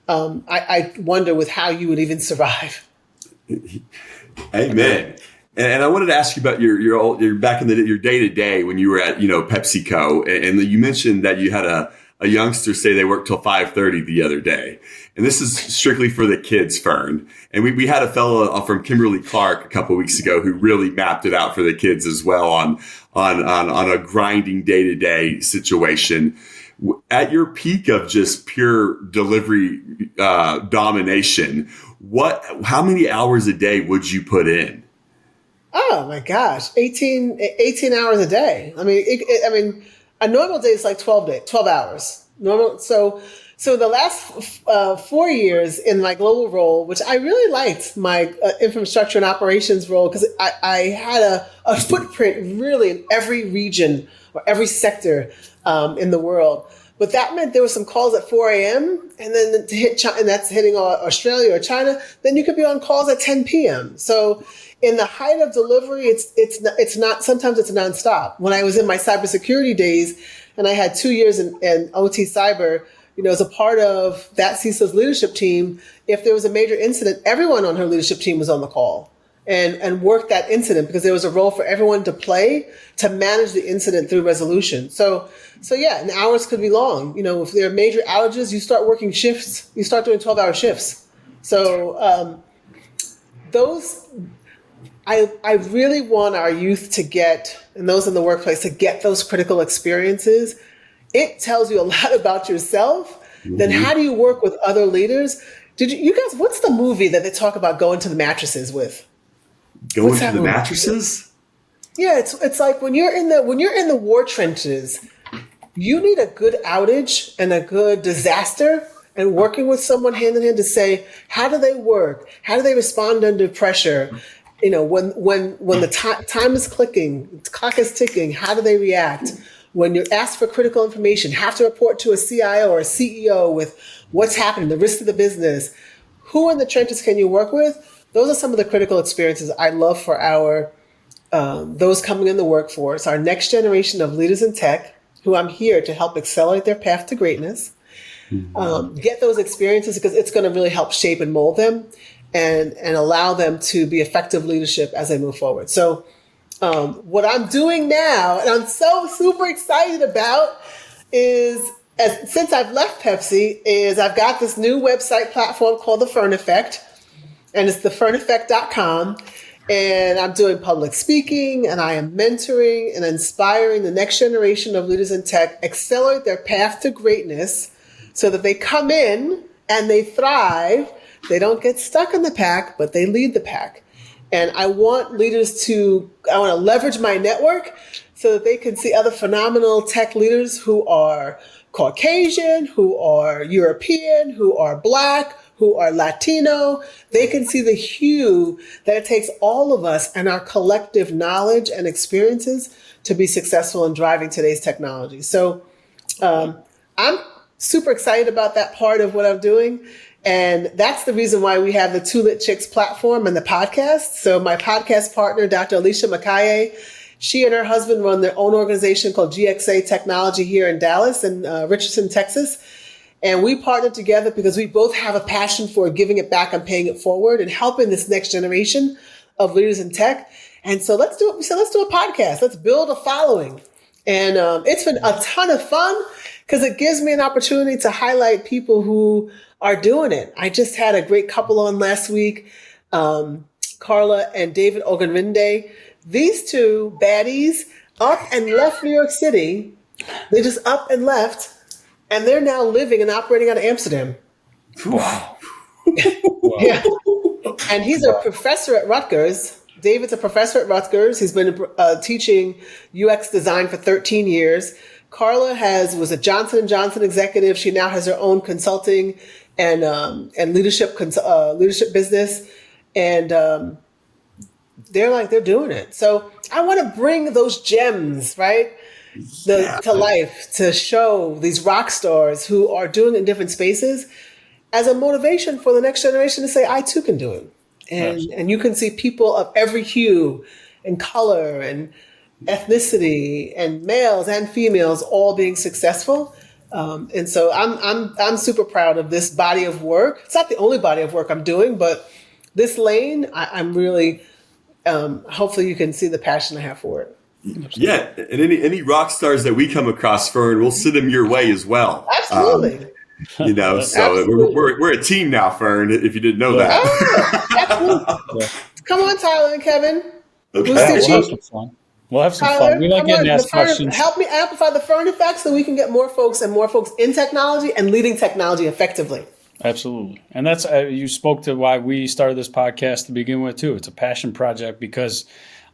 I wonder with how you would even survive. Amen. And I wanted to ask you about your back in your day to day when you were at PepsiCo, and you mentioned that you had a youngster say they worked till 5:30 the other day, and this is strictly for the kids, Fern. And we had a fellow from Kimberly-Clark a couple of weeks ago who really mapped it out for the kids as well on a grinding day to day situation. At your peak of just pure delivery domination, how many hours a day would you put in? Oh my gosh, 18 hours a day. I mean, a normal day is like 12 hours. Normal. So the last 4 years in my global role, which I really liked my infrastructure and operations role, because I had a footprint really in every region or every sector in the world. But that meant there were some calls at 4 a.m. and then to hit China, and that's hitting Australia or China. Then you could be on calls at 10 p.m. So in the height of delivery, it's not. Sometimes it's nonstop. When I was in my cybersecurity days, and I had 2 years in OT cyber, as a part of that CISO's leadership team, if there was a major incident, everyone on her leadership team was on the call. and work that incident, because there was a role for everyone to play to manage the incident through resolution. So yeah, and hours could be long. If there are major outages, you start working shifts. You start doing 12-hour shifts. So those, I really want our youth to get, and those in the workplace, to get those critical experiences. It tells you a lot about yourself. Then how do you work with other leaders? You guys, what's the movie that they talk about going to the mattresses with? Going to the mattresses? Yeah, it's like when you're in the war trenches, you need a good outage and a good disaster, and working with someone hand in hand to say, how do they work? How do they respond under pressure? When the time is clicking, the clock is ticking, how do they react? When you're asked for critical information, have to report to a CIO or a CEO with what's happening, the risk of the business, who in the trenches can you work with? Those are some of the critical experiences I love for those coming in the workforce, our next generation of leaders in tech, who I'm here to help accelerate their path to greatness. Get those experiences, because it's going to really help shape and mold them and allow them to be effective leadership as they move forward. So what I'm doing now, and I'm so super excited about, is since I've left Pepsi, is I've got this new website platform called the Fern Effect, and it's theferneffect.com. And I'm doing public speaking, and I am mentoring and inspiring the next generation of leaders in tech accelerate their path to greatness so that they come in and they thrive. They don't get stuck in the pack, but they lead the pack. And I want I want to leverage my network so that they can see other phenomenal tech leaders who are Caucasian, who are European, who are Black, who are Latino. They can see the hue that it takes all of us and our collective knowledge and experiences to be successful in driving today's technology. So I'm super excited about that part of what I'm doing. And that's the reason why we have the Two Lit Chicks platform and the podcast. So my podcast partner, Dr. Alicia Makaye, she and her husband run their own organization called GXA Technology here in Dallas and Richardson, Texas. And we partnered together because we both have a passion for giving it back and paying it forward and helping this next generation of leaders in tech. And so let's do it. We said, let's do a podcast. Let's build a following. And it's been a ton of fun because it gives me an opportunity to highlight people who are doing it. I just had a great couple on last week, Carla and David Ogunrinde. These two baddies up and left New York City. They just up and left. And they're now living and operating out of Amsterdam. Wow. Yeah. And he's a professor at Rutgers. David's a professor at Rutgers. He's been teaching UX design for 13 years. Carla was a Johnson & Johnson executive. She now has her own consulting and leadership business. And they're doing it. So I want to bring those gems, right? To life, to show these rock stars who are doing it in different spaces as a motivation for the next generation to say, I too can do it. And you can see people of every hue and color and ethnicity and males and females all being successful. And so I'm super proud of this body of work. It's not the only body of work I'm doing, but this lane, I'm really, hopefully you can see the passion I have for it. Yeah, and any rock stars that we come across, Fern, we'll send them your way as well. Absolutely. So we're a team now, Fern. If you didn't know that. Absolutely. Come on, Tyler and Kevin. Okay. We'll have some fun. Tyler, We like getting asked questions. Help me amplify the Fern effect so we can get more folks in technology and leading technology effectively. Absolutely. And that's you spoke to why we started this podcast to begin with, too. It's a passion project because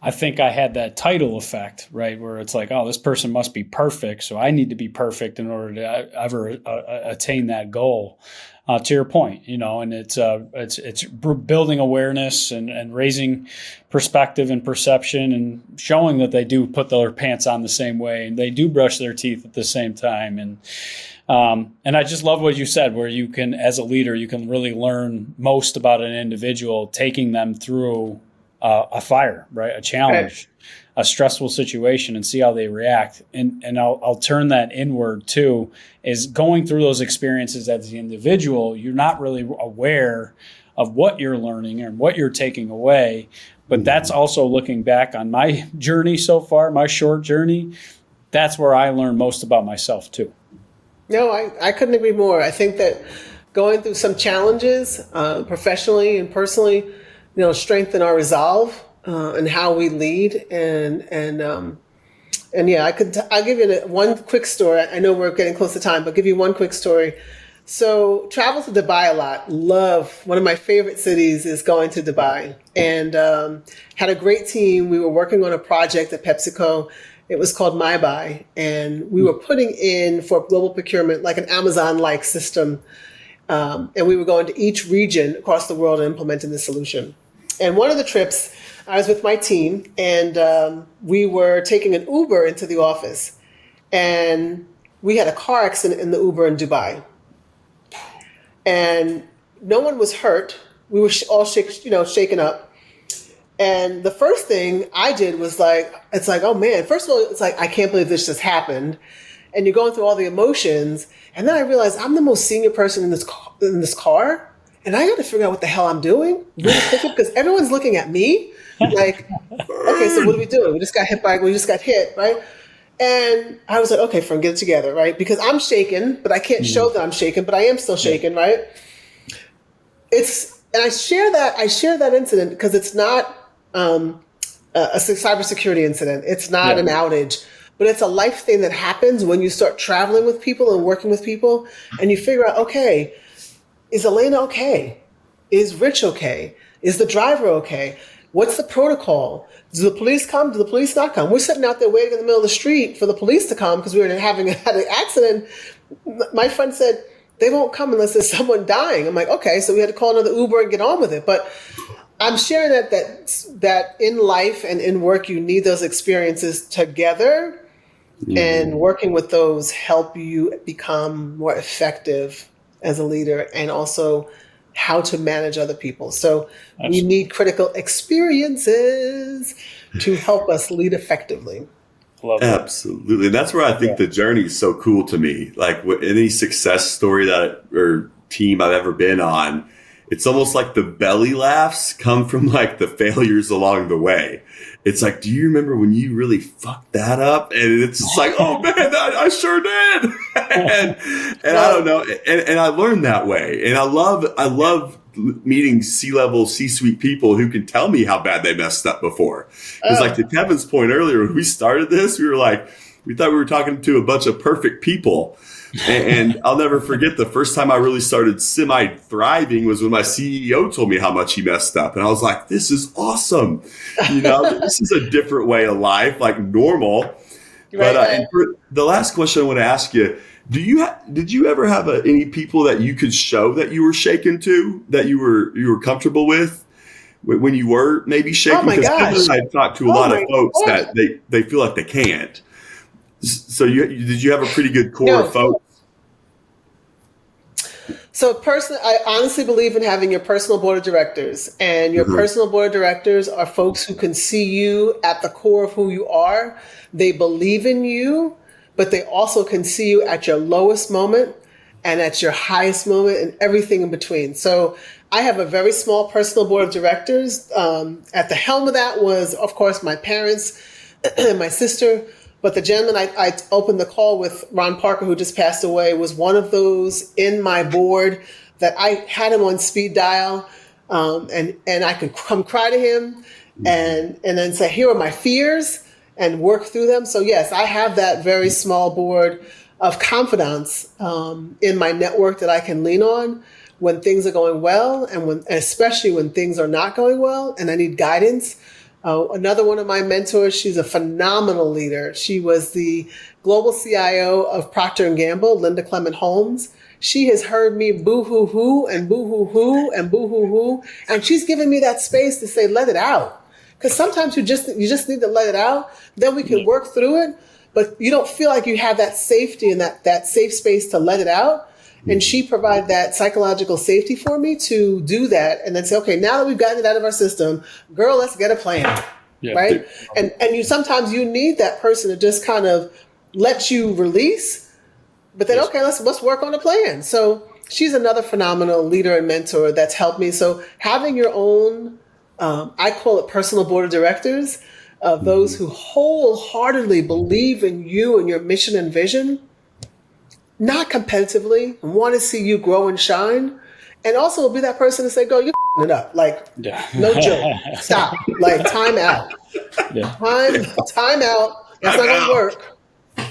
I think I had that title effect, right, where it's like, oh, this person must be perfect, so I need to be perfect in order to ever attain that goal. To your point, and it's building awareness and raising perspective and perception and showing that they do put their pants on the same way and they do brush their teeth at the same time. And I just love what you said, where you can, as a leader, you can really learn most about an individual, taking them through a fire, right? A challenge, a stressful situation, and see how they react. And I'll turn that inward too, is going through those experiences as the individual, you're not really aware of what you're learning and what you're taking away. But that's also looking back on my journey so far, my short journey. That's where I learned most about myself too. No, I couldn't agree more. I think that going through some challenges, professionally and personally, strengthen our resolve and how we lead. And yeah, I'll give you one quick story. I know we're getting close to time, but I'll give you one quick story. So travel to Dubai a lot. Love, one of my favorite cities is going to Dubai, and had a great team. We were working on a project at PepsiCo. It was called My Buy, and we were putting in for global procurement like an Amazon-like system. And we were going to each region across the world and implementing the solution. And one of the trips, I was with my team, and we were taking an Uber into the office. And we had a car accident in the Uber in Dubai. And no one was hurt. We were all shaken up. And the first thing I did was it's like, oh man, first of all, it's like, I can't believe this just happened. And you're going through all the emotions. And then I realized I'm the most senior person in this car. And I got to figure out what the hell I'm doing really quickly because everyone's looking at me like, okay, so what are we doing? We just got hit, right? And I was like, okay, Fern, get it together, right? Because I'm shaken, but I can't show that I'm shaken, but I am still shaken, right? And I share that incident because it's not a cybersecurity incident. It's not an outage, but it's a life thing that happens when you start traveling with people and working with people, and you figure out, okay, is Elena okay? Is Rich okay? Is the driver okay? What's the protocol? Do the police come? Do the police not come? We're sitting out there waiting in the middle of the street for the police to come because we were had an accident. My friend said, they won't come unless there's someone dying. I'm like, okay, so we had to call another Uber and get on with it. But I'm sharing that in life and in work, you need those experiences together, and working with those help you become more effective as a leader, and also how to manage other people. So we need critical experiences to help us lead effectively. Love it. Absolutely. And that's where I think the journey is so cool to me. Like any success story or team I've ever been on, it's almost like the belly laughs come from like the failures along the way. It's like, do you remember when you really fucked that up? And it's just like, oh man, I sure did. and I don't know. And I learned that way. And I love meeting C-level, C-suite people who can tell me how bad they messed up before. Because like to Kevin's point earlier, when we started this, we thought we were talking to a bunch of perfect people. And I'll never forget the first time I really started semi-thriving was when my CEO told me how much he messed up. And I was like, this is awesome. This is a different way of life, like normal. Right. But and for the last question I want to ask you, did you ever have any people that you could show that you were shaken to, that you were comfortable with when you were maybe shaken? Oh my gosh. I've talked to a lot of folks that they feel like they can't. So did you have a pretty good core of folks? So personally, I honestly believe in having your personal board of directors, and your personal board of directors are folks who can see you at the core of who you are. They believe in you, but they also can see you at your lowest moment and at your highest moment and everything in between. So I have a very small personal board of directors. At the helm of that was, of course, my parents and my sister. But the gentleman I opened the call with, Ron Parker, who just passed away, was one of those in my board that I had him on speed dial, and I could come cry to him and then say, here are my fears, and work through them. So yes, I have that very small board of confidants in my network that I can lean on when things are going well, and especially when things are not going well and I need guidance. Another one of my mentors, she's a phenomenal leader. She was the global CIO of Procter & Gamble, Linda Clement Holmes. She has heard me boo-hoo-hoo and boo-hoo-hoo and boo-hoo-hoo. And she's given me that space to say, let it out. Because sometimes you just need to let it out. Then we can work through it. But you don't feel like you have that safety and that safe space to let it out. And she provided that psychological safety for me to do that, and then say, okay, now that we've gotten it out of our system, girl, let's get a plan, right? And sometimes you need that person to just kind of let you release, but then, okay, let's work on a plan. So she's another phenomenal leader and mentor that's helped me. So having your own I call it personal board of directors, of those who wholeheartedly believe in you and your mission and vision, not competitively, and want to see you grow and shine. And also will be that person to say, girl, you're f***ing it up. Like, no joke. Stop. Like, time out. Yeah. Time out. That's not going to work.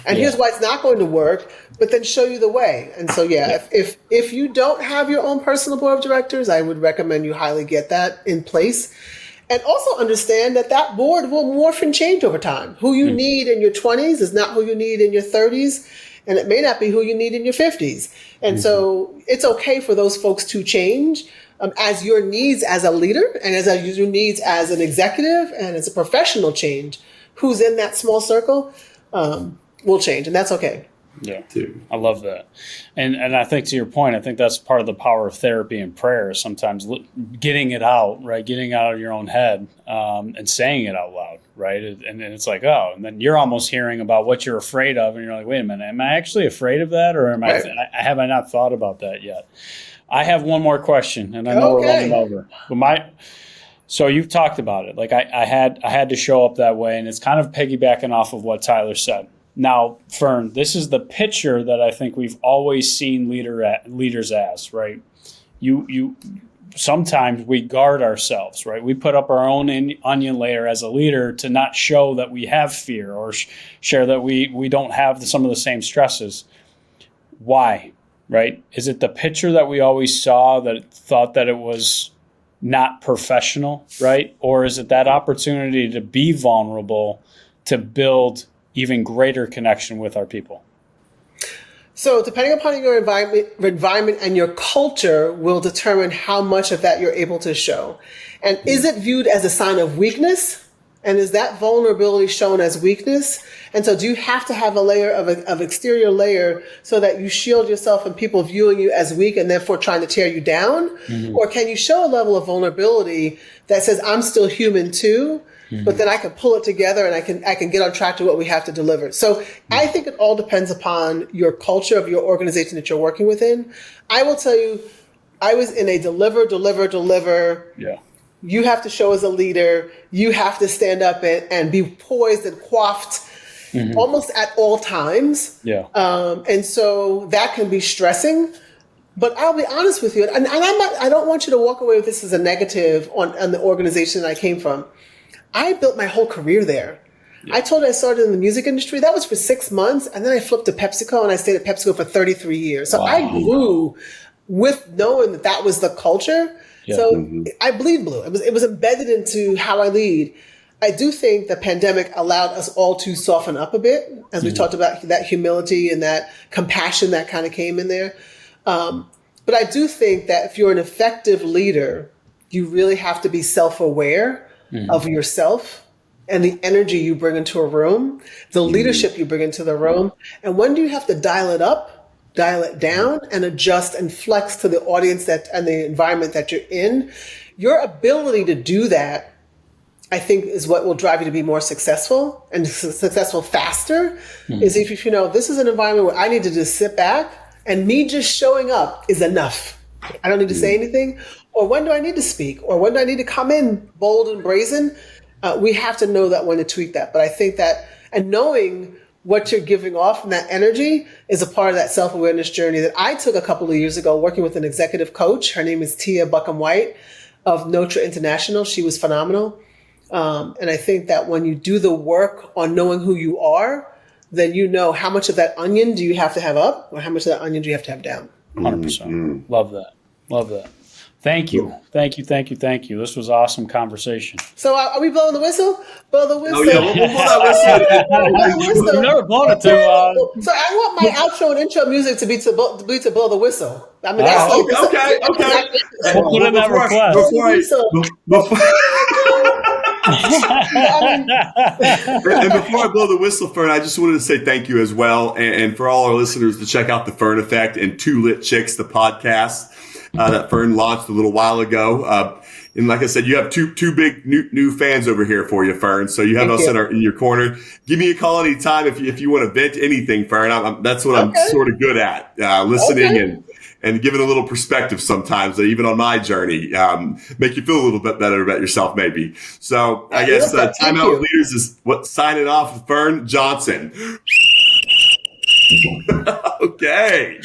And here's why it's not going to work, but then show you the way. And so, if you don't have your own personal board of directors, I would recommend you highly get that in place. And also understand that that board will morph and change over time. Who you need in your 20s is not who you need in your 30s. And it may not be who you need in your 50s. And so it's okay for those folks to change as your needs as a leader and as your needs as an executive and as a professional change. Who's in that small circle will change, and that's okay. Yeah, I love that. And I think to your point, I think that's part of the power of therapy and prayer, sometimes getting it out, right? Getting out of your own head and saying it out loud, right? And it's like, oh, and then you're almost hearing about what you're afraid of. And you're like, wait a minute, am I actually afraid of that? Or have I not thought about that yet? I have one more question, and I know we're running over. But so you've talked about it. Like I had to show up that way, and it's kind of piggybacking off of what Tyler said. Now, Fern, this is the picture that I think we've always seen leaders as, right? You sometimes we guard ourselves, right? We put up our own onion layer as a leader to not show that we have fear or share that we don't have some of the same stresses. Why, right? Is it the picture that we always saw that thought that it was not professional, right? Or is it that opportunity to be vulnerable, to build even greater connection with our people? So depending upon your environment and your culture will determine how much of that you're able to show. And is it viewed as a sign of weakness? And is that vulnerability shown as weakness? And so do you have to have a layer of exterior layer so that you shield yourself from people viewing you as weak and therefore trying to tear you down? Or can you show a level of vulnerability that says, I'm still human too, but then I can pull it together and I can get on track to what we have to deliver. So I think it all depends upon your culture of your organization that you're working within. I will tell you, I was in a deliver. Yeah. You have to show as a leader. You have to stand up and be poised and coiffed almost at all times. Yeah. And so that can be stressing. But I'll be honest with you, and I don't want you to walk away with this as a negative on the organization I came from. I built my whole career there. Yeah. I told you I started in the music industry. That was for 6 months. And then I flipped to PepsiCo and I stayed at PepsiCo for 33 years. So I grew with knowing that was the culture. Yeah. So I bleed blue. It was embedded into how I lead. I do think the pandemic allowed us all to soften up a bit, as we talked about that humility and that compassion that kind of came in there. But I do think that if you're an effective leader, you really have to be self-aware of yourself and the energy you bring into a room, the leadership you bring into the room. And when do you have to dial it up, dial it down, and adjust and flex to the audience and the environment that you're in? Your ability to do that, I think, is what will drive you to be more successful and successful faster, is if you know, this is an environment where I need to just sit back and me just showing up is enough. I don't need to say anything. Or when do I need to speak? Or when do I need to come in bold and brazen? We have to know that when to tweak that. But I think that, and knowing what you're giving off and that energy is a part of that self-awareness journey that I took a couple of years ago working with an executive coach. Her name is Tia Buckham-White of Notre International. She was phenomenal. And I think that when you do the work on knowing who you are, then you know how much of that onion do you have to have up or how much of that onion do you have to have down. 100%. Love that. Love that. Thank you. Thank you. Thank you. Thank you. This was awesome conversation. So are we blowing the whistle? Blow the whistle. Oh, yeah, we'll blow that whistle. We've never blown it to. So I want my outro and intro music to be to blow the whistle. I mean, that's okay. We'll put in that request. And before I blow the whistle, Fern, I just wanted to say thank you as well. And for all our listeners to check out the Fern Effect and Two Lit Chicks, the podcast that Fern launched a little while ago. And like I said, you have two big new fans over here for you, Fern. So you have Thank us you. in your corner. Give me a call anytime if you want to vent anything, Fern. That's what I'm Okay. sort of good at, listening Okay. and giving a little perspective sometimes, even on my journey, make you feel a little bit better about yourself, maybe. So I guess Thank Timeout with you. Leaders is signing off with Fern Johnson. Okay.